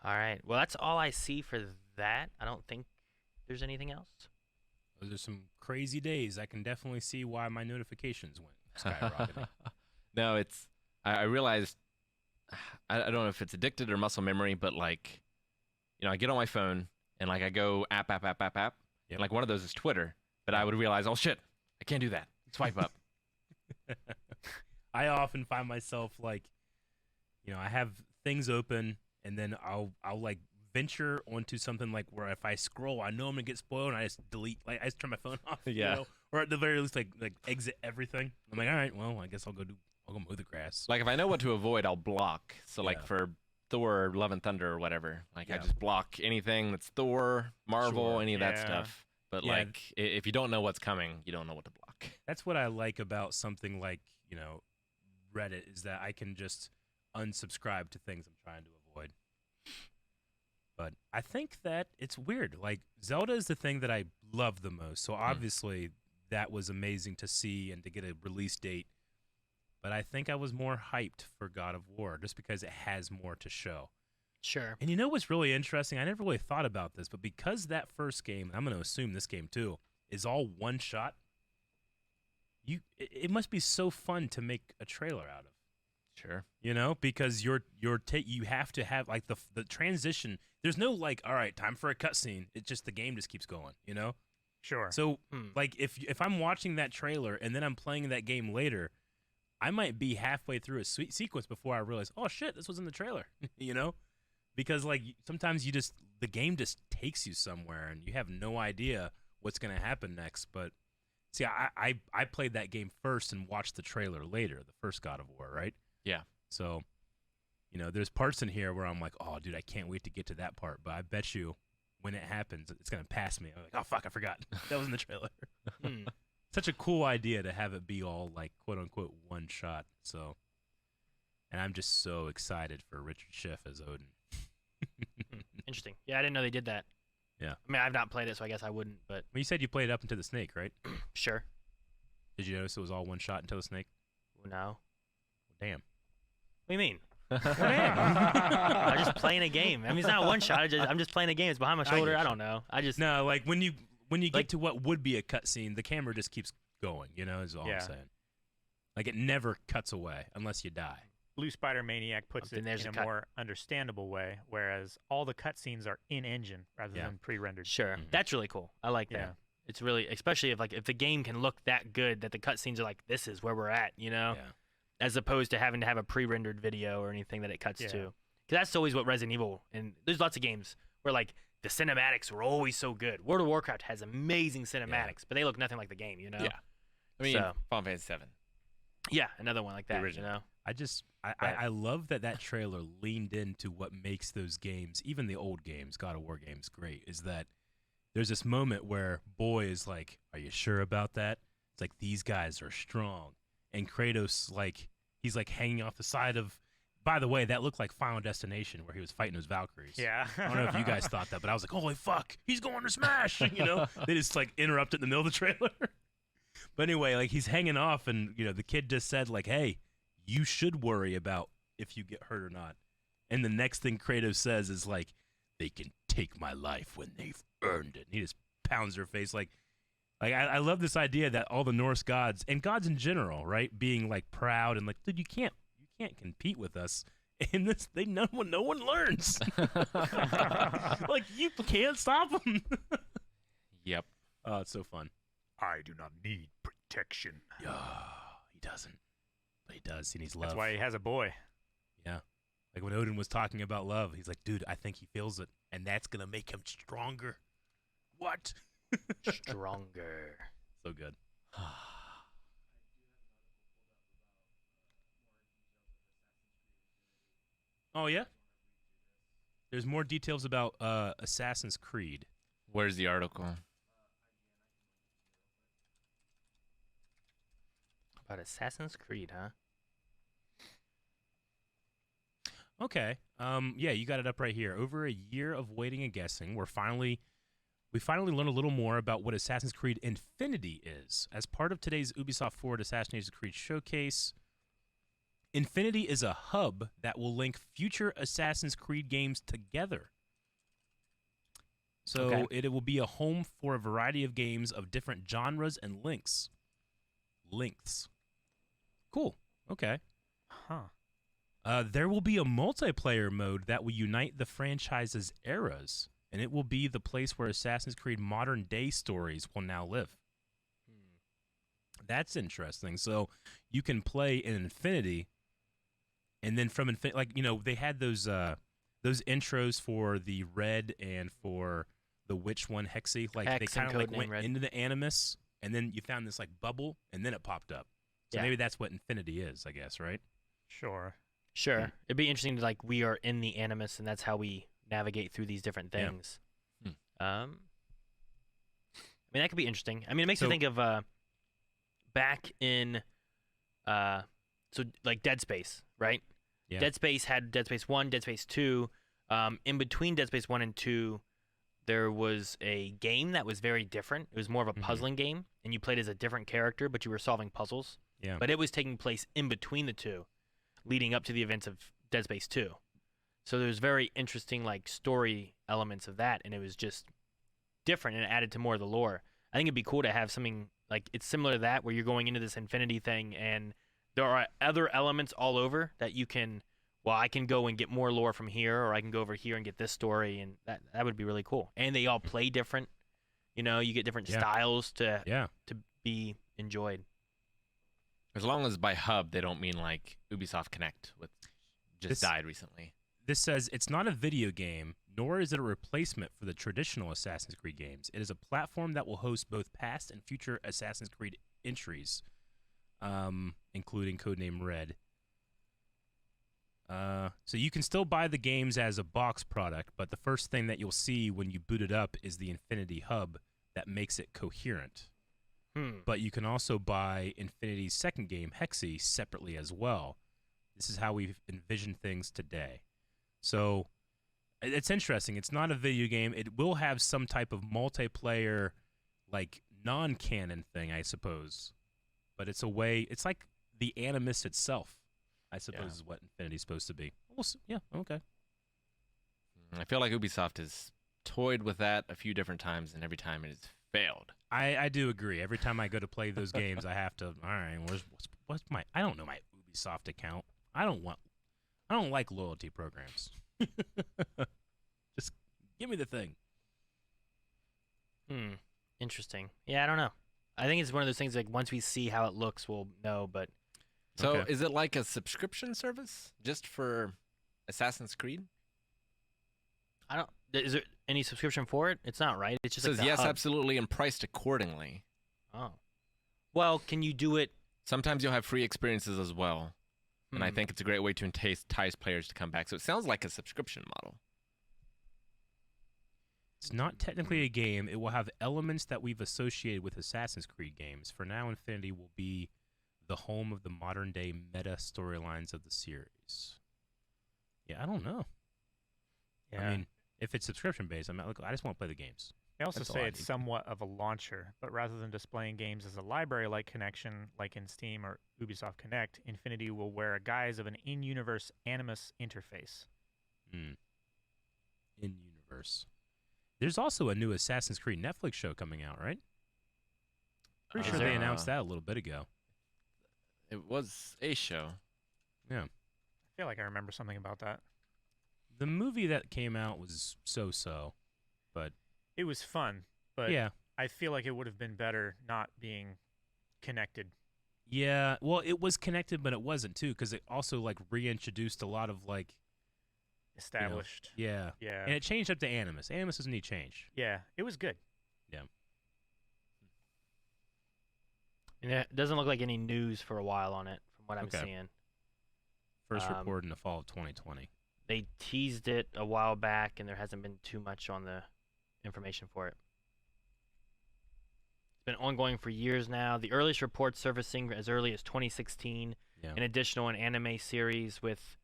All right. Well, that's all I see for that. I don't think there's anything else. Those are some crazy days. I can definitely see why my notifications went skyrocketing. No, it's. I realized. I don't know if it's addicted or muscle memory, but like, I get on my phone and like I go app. Yep. And like one of those is Twitter, but I would realize, oh shit, I can't do that. Swipe up. I often find myself like, I have things open and then I'll like venture onto something like where if I scroll, I know I'm gonna get spoiled and I just delete, like I just turn my phone off. Yeah. Or at the very least like exit everything. I'm like, all right, well, I guess I'll go mow the grass. Like if I know what to avoid, I'll block. So like for Thor, Love and Thunder or whatever, like I just block anything that's Thor, Marvel, any of that stuff. But like if you don't know what's coming, you don't know what to block. That's what I like about something like, Reddit, is that I can just unsubscribe to things I'm trying to avoid. But I think that it's weird. Like Zelda is the thing that I love the most. So obviously that was amazing to see and to get a release date. But I think I was more hyped for God of War just because it has more to show. Sure. And you know what's really interesting? I never really thought about this, but because that first game, I'm going to assume this game too, is all one shot, it must be so fun to make a trailer out of. Sure. Because you have to have like the transition. There's no like, all right, time for a cutscene. It's just the game just keeps going, Sure. So like if I'm watching that trailer and then I'm playing that game later, I might be halfway through a sequence before I realize, oh shit, this was in the trailer, Because like sometimes the game just takes you somewhere and you have no idea what's going to happen next. But see, I played that game first and watched the trailer later, the first God of War, right? Yeah. So, there's parts in here where I'm like, oh, dude, I can't wait to get to that part. But I bet you when it happens, it's going to pass me. I'm like, oh, fuck, I forgot. That was in the trailer. Such a cool idea to have it be all like, quote unquote, one shot. So, and I'm just so excited for Richard Schiff as Odin. Interesting. Yeah, I didn't know they did that. Yeah. I mean, I've not played it, so I guess I wouldn't, but... Well, you said you played Up Into the Snake, right? Sure. Did you notice it was all one shot until the snake? No. Damn. What do you mean? I'm just playing a game. I mean, it's not one shot. I'm just playing a game. It's behind my shoulder. I don't know. No, like when you get to what would be a cutscene, the camera just keeps going. Is all I'm saying. Like it never cuts away unless you die. Blue Spider Maniac puts it in a more understandable way, whereas all the cutscenes are in-engine rather than pre-rendered. Sure. That's really cool. I like that. Yeah. It's really, especially if the game can look that good that the cutscenes are like, this is where we're at, Yeah. As opposed to having to have a pre-rendered video or anything that it cuts to. Because that's always what Resident Evil, and there's lots of games where like the cinematics were always so good. World of Warcraft has amazing cinematics, but they look nothing like the game, Yeah. I mean, Final Fantasy 7. Yeah, another one like that, I love that trailer leaned into what makes those games, even the old games, God of War games, great, is that there's this moment where Boy is like, are you sure about that? It's like, these guys are strong. And Kratos, like, he's like hanging off the side of, by the way, that looked like Final Destination where he was fighting those Valkyries. Yeah. I don't know if you guys thought that, but I was like, holy fuck, he's going to smash, They just like interrupted in the middle of the trailer. But anyway, like he's hanging off and, the kid just said like, hey, you should worry about if you get hurt or not. And the next thing Kratos says is like, they can take my life when they've earned it. And he just pounds her face like Like I love this idea that all the Norse gods and gods in general, right, being like proud and like, dude, you can't compete with us. And this, no one learns. Like you can't stop them. Yep. Oh, it's so fun. I do not need protection. Yeah, he doesn't, but he does. He needs love. That's why he has a boy. Yeah. Like when Odin was talking about love, he's like, dude, I think he feels it, and that's gonna make him stronger. What? Stronger. So good. Oh yeah. There's more details about Assassin's Creed. Where's the article? About Assassin's Creed, huh? Okay. Yeah, you got it up right here. Over a year of waiting and guessing, we finally learned a little more about what Assassin's Creed Infinity is. As part of today's Ubisoft Forward Assassin's Creed showcase, Infinity is a hub that will link future Assassin's Creed games together. So it will be a home for a variety of games of different genres and lengths. Cool. Okay. Huh. There will be a multiplayer mode that will unite the franchise's eras, and it will be the place where Assassin's Creed modern day stories will now live. That's interesting. So you can play in Infinity, and then from Infinity, like, you know, they had those intros for the Red and for the Witch one, Hexy. Like they kind of like went into the Animus, and then you found this like bubble, and then it popped up. So maybe that's what Infinity is, I guess, right? Sure. It'd be interesting to, like, we are in the Animus, and that's how we navigate through these different things. I mean, that could be interesting. I mean, it makes me think of back in so like Dead Space, right? Yeah. Dead Space had Dead Space 1, Dead Space 2. In between Dead Space 1 and 2, there was a game that was very different. It was more of a puzzling game, and you played as a different character, but you were solving puzzles. Yeah. But it was taking place in between the two, leading up to the events of Dead Space 2. So there's very interesting like story elements of that, and it was just different and it added to more of the lore. I think it'd be cool to have something like it's similar to that, where you're going into this Infinity thing, and there are other elements all over that you can. Well, I can go and get more lore from here, or I can go over here and get this story, and that would be really cool. And they all play different. You know, you get different styles to be enjoyed. As long as by hub they don't mean like Ubisoft Connect, which just died recently. This says it's not a video game, nor is it a replacement for the traditional Assassin's Creed games. It is a platform that will host both past and future Assassin's Creed entries, including Codename Red. So you can still buy the games as a box product, but the first thing that you'll see when you boot it up is the Infinity Hub that makes it coherent. But you can also buy Infinity's second game, Hexy, separately as well. This is how we envision things today. So it's interesting. It's not a video game. It will have some type of multiplayer, like non-canon thing, I suppose. But it's a way. It's like the Animus itself, I suppose, is what Infinity's supposed to be. Yeah. Okay. I feel like Ubisoft has toyed with that a few different times, and every time it has failed. I do agree. Every time I go to play those games, I have to. All right, what's my? I don't know my Ubisoft account. I don't like loyalty programs. Just give me the thing. Interesting. Yeah, I don't know. I think it's one of those things like once we see how it looks, we'll know. But so, is it like a subscription service just for Assassin's Creed? I don't. Is there any subscription for it? It's not, right? It's just says like yes, hub. absolutely, and priced accordingly. Oh, well, can you do it? Sometimes you'll have free experiences as well, and I think it's a great way to entice players to come back. So it sounds like a subscription model. It's not technically a game. It will have elements that we've associated with Assassin's Creed games. For now, Infinity will be the home of the modern-day meta storylines of the series. Yeah, I don't know. Yeah. I mean, if it's subscription-based, I just want to play the games. They also say it's somewhat of a launcher, but rather than displaying games as a library-like connection, like in Steam or Ubisoft Connect, Infinity will wear a guise of an in-universe Animus interface. In-universe. 'Universe. In-universe. In-universe. In-universe. In-universe. In-universe. In-universe. In-universe. In-universe. In-universe. In-universe. In-universe. In-universe. In-universe. In-universe. In-universe. In-universe. In-universe. In-universe. In-universe. There's also a new Assassin's Creed Netflix show coming out, right? Pretty sure they announced that a little bit ago. It was a show. Yeah. I feel like I remember something about that. The movie that came out was so-so, but it was fun. But yeah, I feel like it would have been better not being connected. Yeah, well, it was connected, but it wasn't too, because it also like reintroduced a lot of like established. Yeah. And it changed up to Animus. Animus was a neat change. Yeah, it was good. Yeah. And it doesn't look like any news for a while on it, from what I'm seeing. First report in the fall of 2020. They teased it a while back, and there hasn't been too much on the information for it. It's been ongoing for years now. The earliest reports surfacing as early as 2016. Yeah. An additional anime series with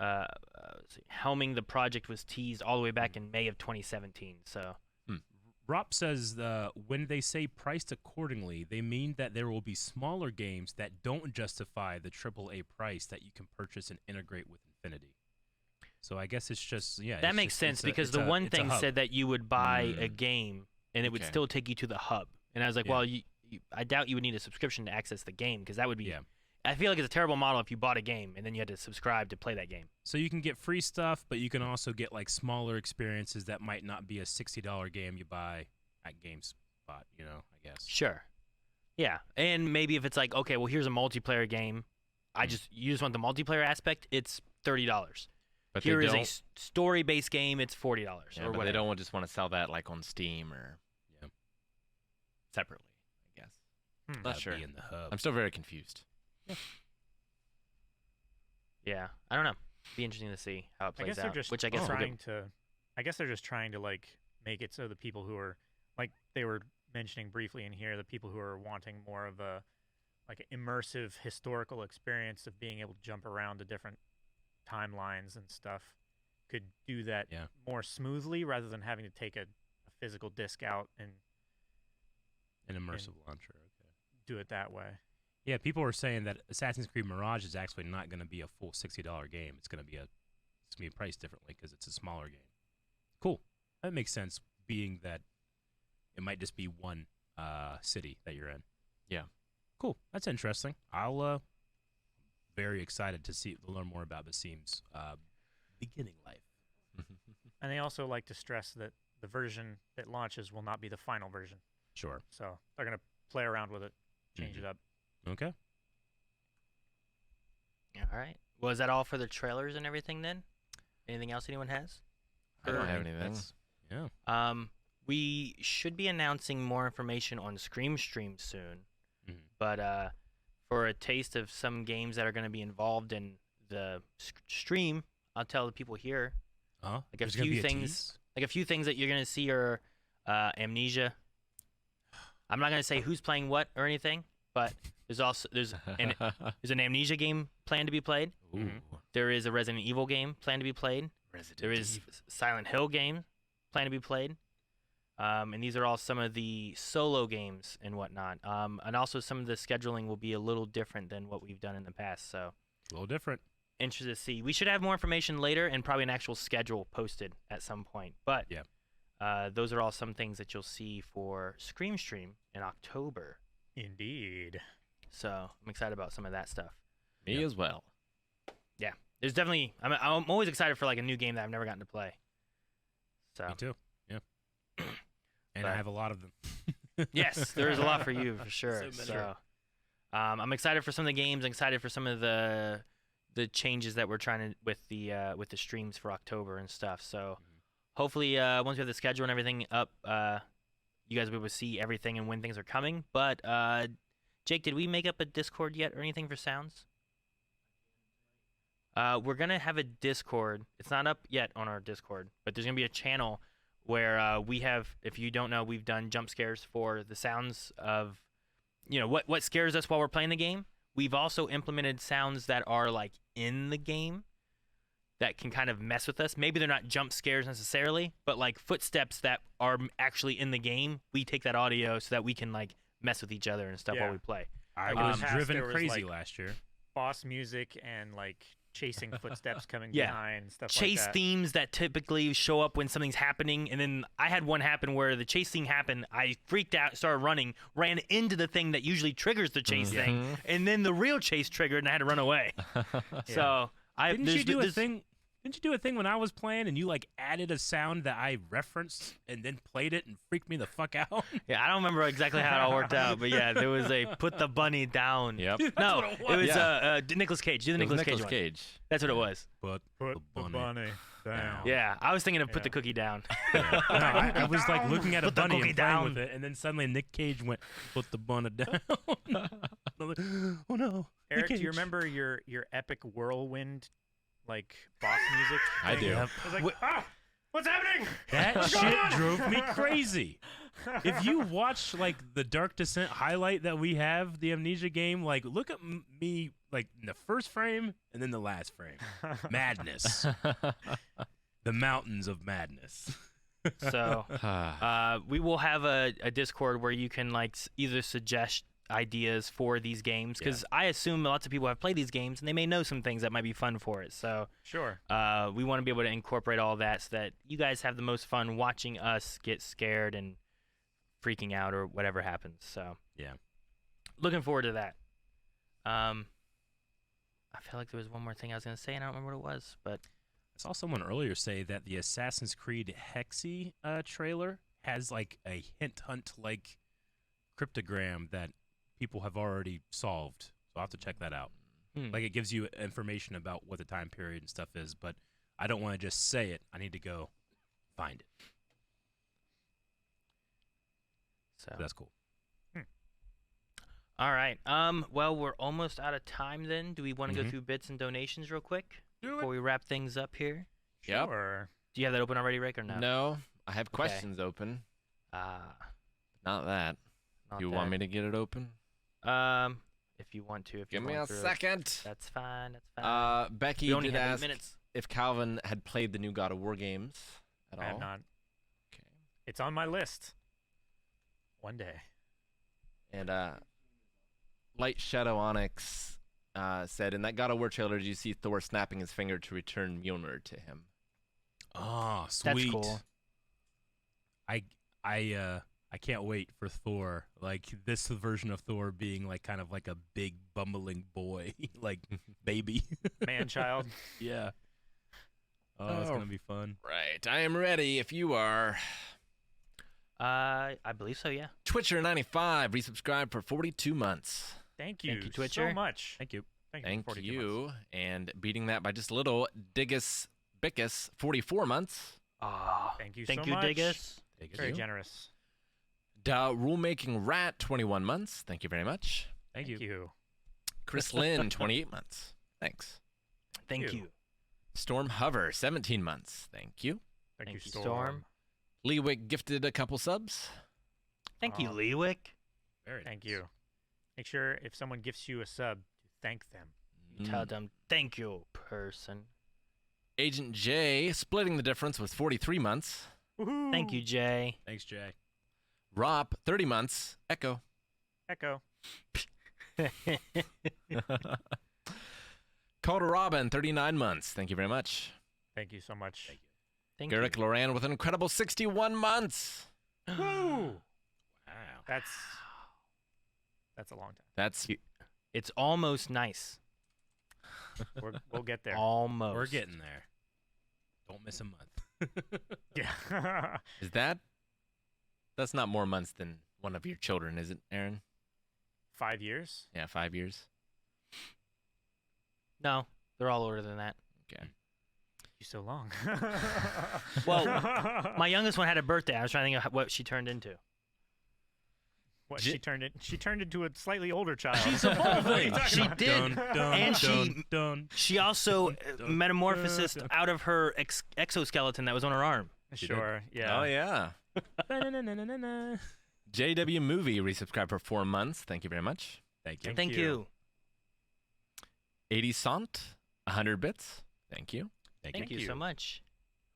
helming the project was teased all the way back in May of 2017. So. Rop says when they say priced accordingly, they mean that there will be smaller games that don't justify the AAA price that you can purchase and integrate with Infinity. So I guess it's just, That makes sense because the one thing said that you would buy a game and it would still take you to the hub. And I was like, well, I doubt you would need a subscription to access the game because that would be... I feel like it's a terrible model if you bought a game and then you had to subscribe to play that game. So you can get free stuff, but you can also get like smaller experiences that might not be a $60 game you buy at GameSpot, I guess. Sure. Yeah. And maybe if it's like, okay, well, here's a multiplayer game. You just want the multiplayer aspect, it's $30. But here is a story-based game, it's $40 or whatever. They don't just want to sell that like on Steam or separately, I guess. Not sure. In the hub. I'm still very confused. Yeah, I don't know. Be interesting to see how it plays I guess out. they're just which I guess they're just trying to like make it so the people who are like they were mentioning briefly in here, the people who are wanting more of a like an immersive historical experience of being able to jump around to different timelines and stuff could do that more smoothly rather than having to take a physical disc out and an immersive launcher. Okay. Do it that way. Yeah, people are saying that Assassin's Creed Mirage is actually not going to be a full $60 game. It's going to be priced differently because it's a smaller game. Cool. That makes sense, being that it might just be one city that you're in. Yeah. Cool. That's interesting. I'll very excited to learn more about Basim's beginning life. And they also like to stress that the version that launches will not be the final version. Sure. So they're going to play around with it, change it up. Okay. All right. Well, is that all for the trailers and everything then? Anything else anyone has? I don't have anything. Yeah. We should be announcing more information on Scream Stream soon. But for a taste of some games that are going to be involved in the stream, I'll tell the people here. Like a few things. Like a few things that you're going to see are Amnesia. I'm not going to say who's playing what or anything, but there's an Amnesia game planned to be played. Ooh. There is a Resident Evil game planned to be played. There is Silent Hill game planned to be played. And these are all some of the solo games and whatnot. And also some of the scheduling will be a little different than what we've done in the past. So a little different. Interested to see. We should have more information later and probably an actual schedule posted at some point. But those are all some things that you'll see for Scream Stream in October. Indeed. So I'm excited about some of that stuff. Me as well. Yeah. There's definitely... I'm always excited for like a new game that I've never gotten to play. So. Me too. Yeah. And I have a lot of them. Yes, there is a lot for you for sure. So I'm excited for some of the games. I'm excited for some of the changes that we're trying to with the streams for October and stuff. So hopefully once we have the schedule and everything up, you guys will be able to see everything and when things are coming. But Jake, did we make up a Discord yet or anything for sounds? We're gonna have a Discord. It's not up yet on our Discord, but there's gonna be a channel where we have, if you don't know, we've done jump scares for the sounds of, what scares us while we're playing the game. We've also implemented sounds that are like in the game that can kind of mess with us. Maybe they're not jump scares necessarily, but like footsteps that are actually in the game. We take that audio so that we can like mess with each other and stuff while we play. I was driven crazy last year. Boss music and like chasing footsteps coming Yeah. behind, stuff Chase like that. themes that typically show up when something's happening, and then I had one happen where the chase thing happened. I freaked out, started running, ran into the thing that usually triggers the chase thing, and then the real chase triggered, and I had to run away. So Didn't you do a thing? Didn't you do a thing when I was playing and you like added a sound that I referenced and then played it and freaked me the fuck out? Yeah, I don't remember exactly how it all worked out, but yeah, there was a put the bunny down. Yep. No, what it it was Yeah. Nicolas Cage. Do the It was Nicolas Cage Nicolas one. Cage. That's what it was. Put the bunny down. Yeah, I was thinking of put the cookie down. No, I was like looking at a Put the bunny cookie and playing down. with it, and then suddenly Nick Cage went, "Put the bunny down." I'm like, oh no, Eric, do Nick you Cage. remember your epic whirlwind, like boss music? I do. I was like, what's happening? That What's shit going on? drove me crazy. If you watch like the Dark Descent highlight that we have, the Amnesia game, like look at me like in the first frame and then the last frame. Madness. The mountains of madness. So we will have a Discord where you can like either suggest ideas for these games, because I assume lots of people have played these games and they may know some things that might be fun for it. So Sure. we want to be able to incorporate all that so that you guys have the most fun watching us get scared and freaking out or whatever happens. So yeah, looking forward to that. I feel like there was one more thing I was gonna say and I don't remember what it was, but I saw someone earlier say that the Assassin's Creed Hexy trailer has like a hint hunt like cryptogram that people have already solved. So I'll have to check that out. Like it gives you information about what the time period and stuff is, but I don't want to just say it. I need to go find it. So that's cool. All right. Well, we're almost out of time then. Do we want to go through bits and donations real quick before we wrap things up here? Yep. Sure. Do you have that open already, Rick, or no? No, I have questions open. Not that. Not You that. want me to get it open? If you want to. If Give you're me going a through it. second. That's fine. That's fine. Becky We only did have 8 ask minutes. if Calvin had played the new God of War games at all. I have not. Okay. It's on my list. One day. And Light Shadow Onyx said, in that God of War trailer, did you see Thor snapping his finger to return Mjolnir to him? Oh, sweet. That's cool. I can't wait for Thor. Like this version of Thor being like kind of like a big bumbling boy, like baby. Man-child. Yeah. Oh, it's gonna be fun. Right. I am ready if you are. I believe so, yeah. Twitcher95 resubscribed for 42 months. Thank you, Twitcher. so much. Thank you. Thank you. Thank 42 you. months. And beating that by just a little, Diggus Bickus 44 months. Thank you Thank so you, much. Diggus. Very generous. Da Rulemaking Rat 21 months. Thank you very much. Thank you. Chris Lynn 28 months. Thanks. Thank you. Storm Hover 17 months. Thank you. Thank you, Storm. Leewick gifted a couple subs. Thank you, Leewick. Very Thank you. Make sure if someone gifts you a sub, to thank them. Tell them thank you, person. Agent J splitting the difference with 43 months. Woohoo! Thank you, Jay. Thanks, Jay. Rop 30 months. Echo. Echo. Calder Robin 39 months. Thank you very much. Thank you so much. Thank Garrick Loran with an incredible 61 months. Woo! Wow. That's a long time. That's It's almost nice. We'll get there. Almost. We're getting there. Don't miss a month. Yeah. is that's not more months than one of your children, is it, Aaron? 5 years. Yeah, 5 years. No, they're all older than that. Okay. You so long. Well, my youngest one had a birthday. I was trying to think of what she turned into. What she turned into a slightly older child. She's evolving. She did, and she also metamorphosed out of her exoskeleton that was on her arm. Sure. Yeah. Oh, yeah. JW Movie resubscribed for 4 months. Thank you very much. Thank you. Thank you. 80 Sant, 100 bits. Thank you. Thank you so much.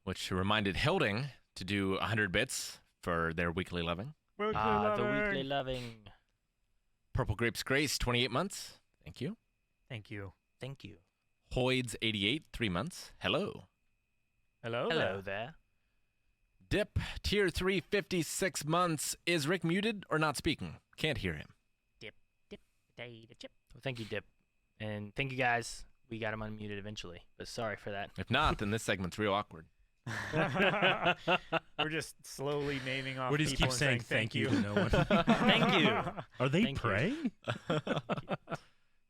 Which reminded Hilding to do 100 bits for their weekly loving. The weekly loving. Purple Grapes Grace, 28 months. Thank you. Thank you. Thank you. Hoids88, 3 months. Hello. Hello. Hello there. Dip, tier 3, 56 months. Is Rick muted or not speaking? Can't hear him. Dip, chip. Well, thank you, Dip. And thank you, guys. We got him unmuted eventually, but sorry for that. If not, then this segment's real awkward. We're just slowly naming off. We just people keep and saying thank you to no one. Thank you. Are they Thank you. praying?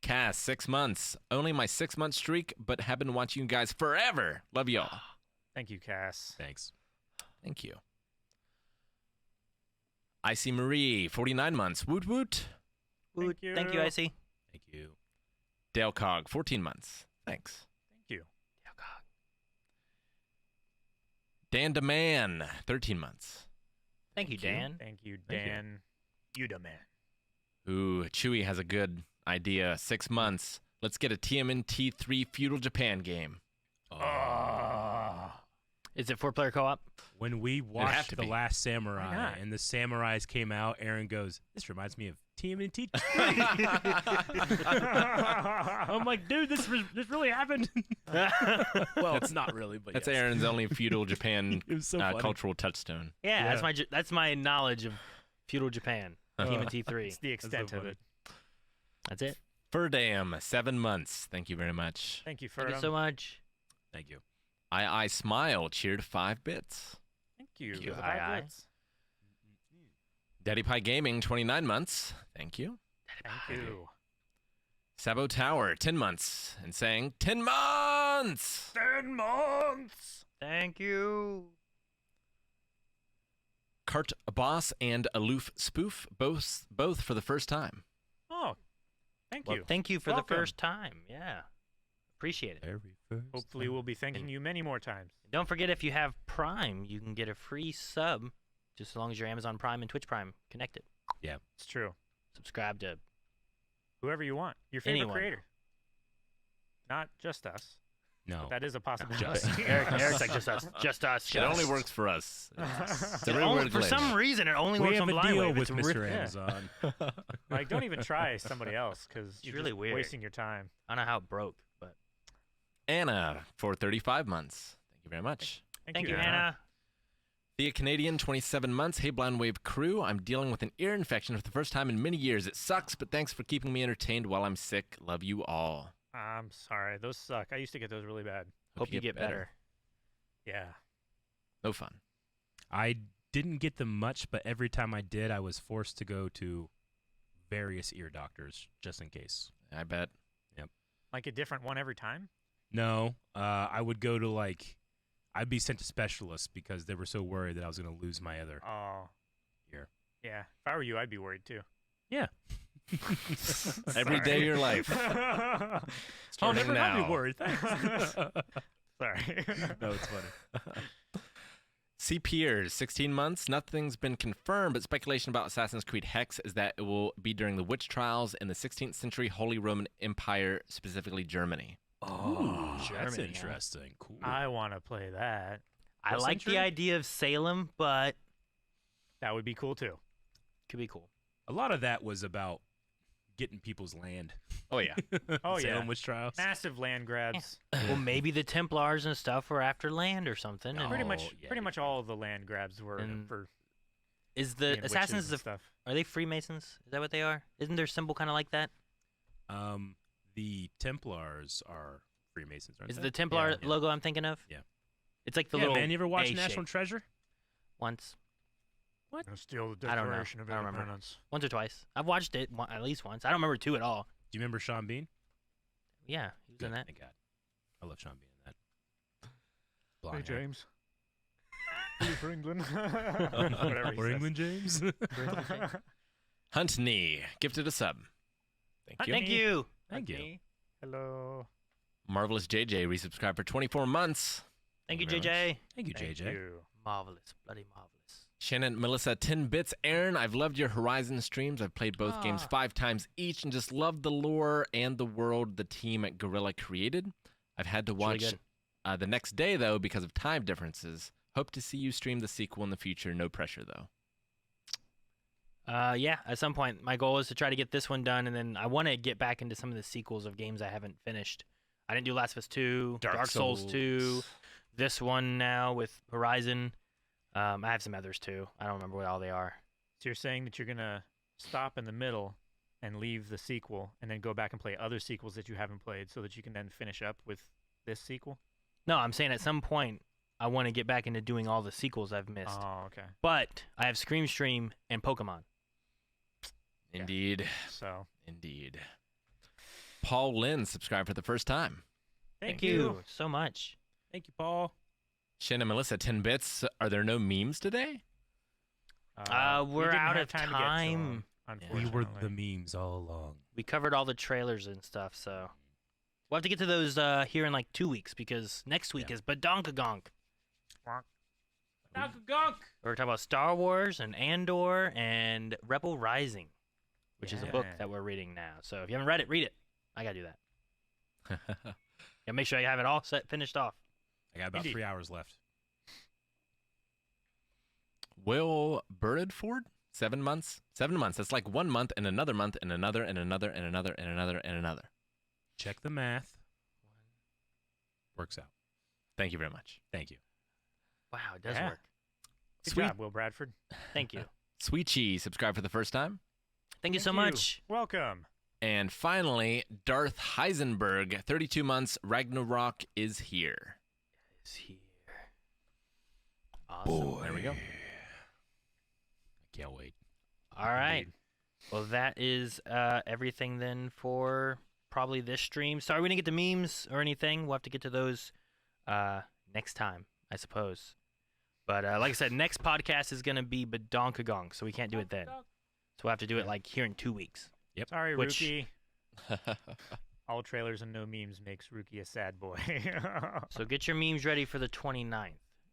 Cass, 6 months. Only my 6-month streak, but have been watching you guys forever. Love y'all. Thank you, Cass. Thanks. Thank you. Icy Marie, 49 months. Woot woot. Woot. Thank you, Icy. Thank you. Dale Cog, 14 months. Thanks. Thank you. Dan DeMan, 13 months. Thank you, Dan. Thank you, Thank you. Dan. You the man. Ooh, Chewy has a good idea. 6 months. Let's get a TMNT 3 Feudal Japan game. Is it 4-player co-op? When we watched The Last Why Samurai not? and the samurais came out, Aaron goes, "This reminds me of TMNT." I'm like, dude, this really happened. Well, it's not really, but That's yes. Aaron's only Feudal Japan It was so funny. cultural touchstone. Yeah, that's my knowledge of feudal Japan. TMNT 3. It's the extent of it. That's it. Furdam, 7 months. Thank you very much. Thank you, Thank you Ferdum. so much. Thank you. I Smile cheered 5 bits. Thank you. Thank you, for the aye, 5 aye. bits. Daddy Pie Gaming, 29 months. Thank you. Thank you. Sabo Tower, 10 months. And saying, 10 months! 10 months. Thank you. Cart Boss and Aloof Spoof, both for the first time. Oh, thank Well, you. thank you for Welcome. the first time. Yeah. Appreciate it. Very first. Hopefully, we'll be thanking you many more times. Don't forget, if you have Prime, you can get a free sub just as long as your Amazon Prime and Twitch Prime connected. Yeah, it's true. Subscribe to Whoever you want. Your favorite anyone. creator. Not just us. No. But that is a possibility. Eric's like, just us. Just us. It only works for us. It's a It real only- weird for glitch. some reason, it only We works have on a Blind deal Wave. with It's Mr. re- Amazon. Like, don't even try somebody else because It's really weird. wasting your time. I don't know how it broke, but Anna for 35 months. Thank you very much. thank you, Hannah. The Canadian, 27 months. Hey, Blind Wave crew. I'm dealing with an ear infection for the first time in many years. It sucks, but thanks for keeping me entertained while I'm sick. Love you all. I'm sorry. Those suck. I used to get those really bad. Hope you get better. Yeah. No fun. I didn't get them much, but every time I did, I was forced to go to various ear doctors just in case. I bet. Yep. Like a different one every time? No, I would go to I'd be sent to specialists because they were so worried that I was going to lose my other Oh. ear. Yeah. If I were you, I'd be worried too. Yeah. Every day of your life. I'll Starting never have now. you worried. Thanks. Sorry. No, it's funny. C. Piers, 16 months. Nothing's been confirmed, but speculation about Assassin's Creed Hex is that it will be during the witch trials in the 16th century Holy Roman Empire, specifically Germany. Oh, that's Germany, huh? interesting. Cool. I want to play that. I What like the century? idea of Salem, but That would be cool too. could be cool. A lot of that was about getting people's land. Oh, yeah. Oh, yeah. Salem witch trials. Massive land grabs. Well, maybe the Templars and stuff were after land or something. and- Pretty Oh, much, yeah, pretty you're much all of the land grabs were And for Is the being witches Assassins and the stuff. are they Freemasons? Is that what they are? Isn't their symbol kind of like that? The Templars are Freemasons, aren't Is they? the Templar Yeah. logo I'm thinking of? Yeah. It's like the Yeah, little. man, you ever watch A National shape. Treasure? Once. What? Steal the I don't know. Declaration of I don't remember. Independence. Once or twice. I've watched it at least once. I don't remember two at all. Do you remember Sean Bean? Yeah, he was in that. Thank God. I love Sean Bean in that. Hey, Blonde hair. James. Play for England. Whatever he For says. England, James. Hunt Knee, gifted a sub. Thank you. Thank you. Thank you. Okay. Hello. Marvelous JJ resubscribed for 24 months. Thank you, very much. JJ. Thank you, Thank JJ. you. Marvelous, bloody marvelous. Shannon Melissa, 10 bits. Aaron, I've loved your Horizon streams. I've played both games 5 times each and just love the lore and the world the team at Guerrilla created. I've had to It's really watch the next day, though, because of time differences. Hope to see you stream the sequel in the future. No pressure, though. Yeah, at some point. My goal is to try to get this one done, and then I want to get back into some of the sequels of games I haven't finished. I didn't do Last of Us 2, Dark Souls 2, this one now with Horizon. I have some others too. I don't remember what all they are. So you're saying that you're gonna stop in the middle and leave the sequel, and then go back and play other sequels that you haven't played, so that you can then finish up with this sequel? No, I'm saying at some point I want to get back into doing all the sequels I've missed. Oh, okay. But I have Scream Stream and Pokemon. Indeed. So. Indeed. Paul Lynn subscribed for the first time. Thank you so much. Thank you, Paul. Shin and Melissa, 10 bits. Are there no memes today? We're out of time. We were the memes all along. We covered all the trailers and stuff, so we'll have to get to those here in like 2 weeks, because next week is Badonkagong. Badonkagong! We're talking about Star Wars and Andor and Rebel Rising, which is a book that we're reading now. So if you haven't read it, read it. I gotta do that. Yeah, make sure I have it all finished off. I got about 3 hours left. Will Birdford? 7 months? 7 months. That's like 1 month and another month and another and another and another and another and another. Check the math. Works out. Thank you very much. Thank you. Wow, it does work. Good job, Will Bradford. Thank you. Sweet Cheese subscribed for the first time. Thank you so much. Welcome. And finally, Darth Heisenberg, 32 months, Ragnarok is here. Is here. Awesome. There we go. Can't wait. All right. Well, that is everything then for probably this stream. Sorry we didn't get the memes or anything. We'll have to get to those next time, I suppose. But like I said, next podcast is going to be Badonkagong, so we can't do it then. So we'll have to do it like here in 2 weeks. Yep. Sorry, Rookie. All trailers and no memes makes Rookie a sad boy. So get your memes ready for the 29th.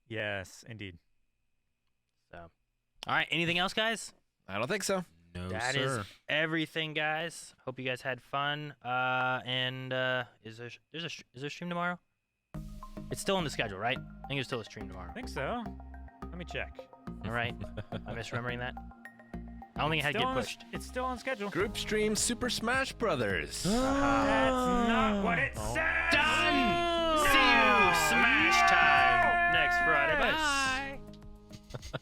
Yes, indeed. So, all right. Anything else, guys? I don't think so. No, That sir. is everything, guys. Hope you guys had fun. Is there a stream tomorrow? It's still on the schedule, right? I think there's still a stream tomorrow. I think so. Let me check. All right. I'm misremembering that. I don't think it had to get pushed. It's still on schedule. Group stream Super Smash Brothers. That's not what it said. Done. See you Smash time next Friday. Bye.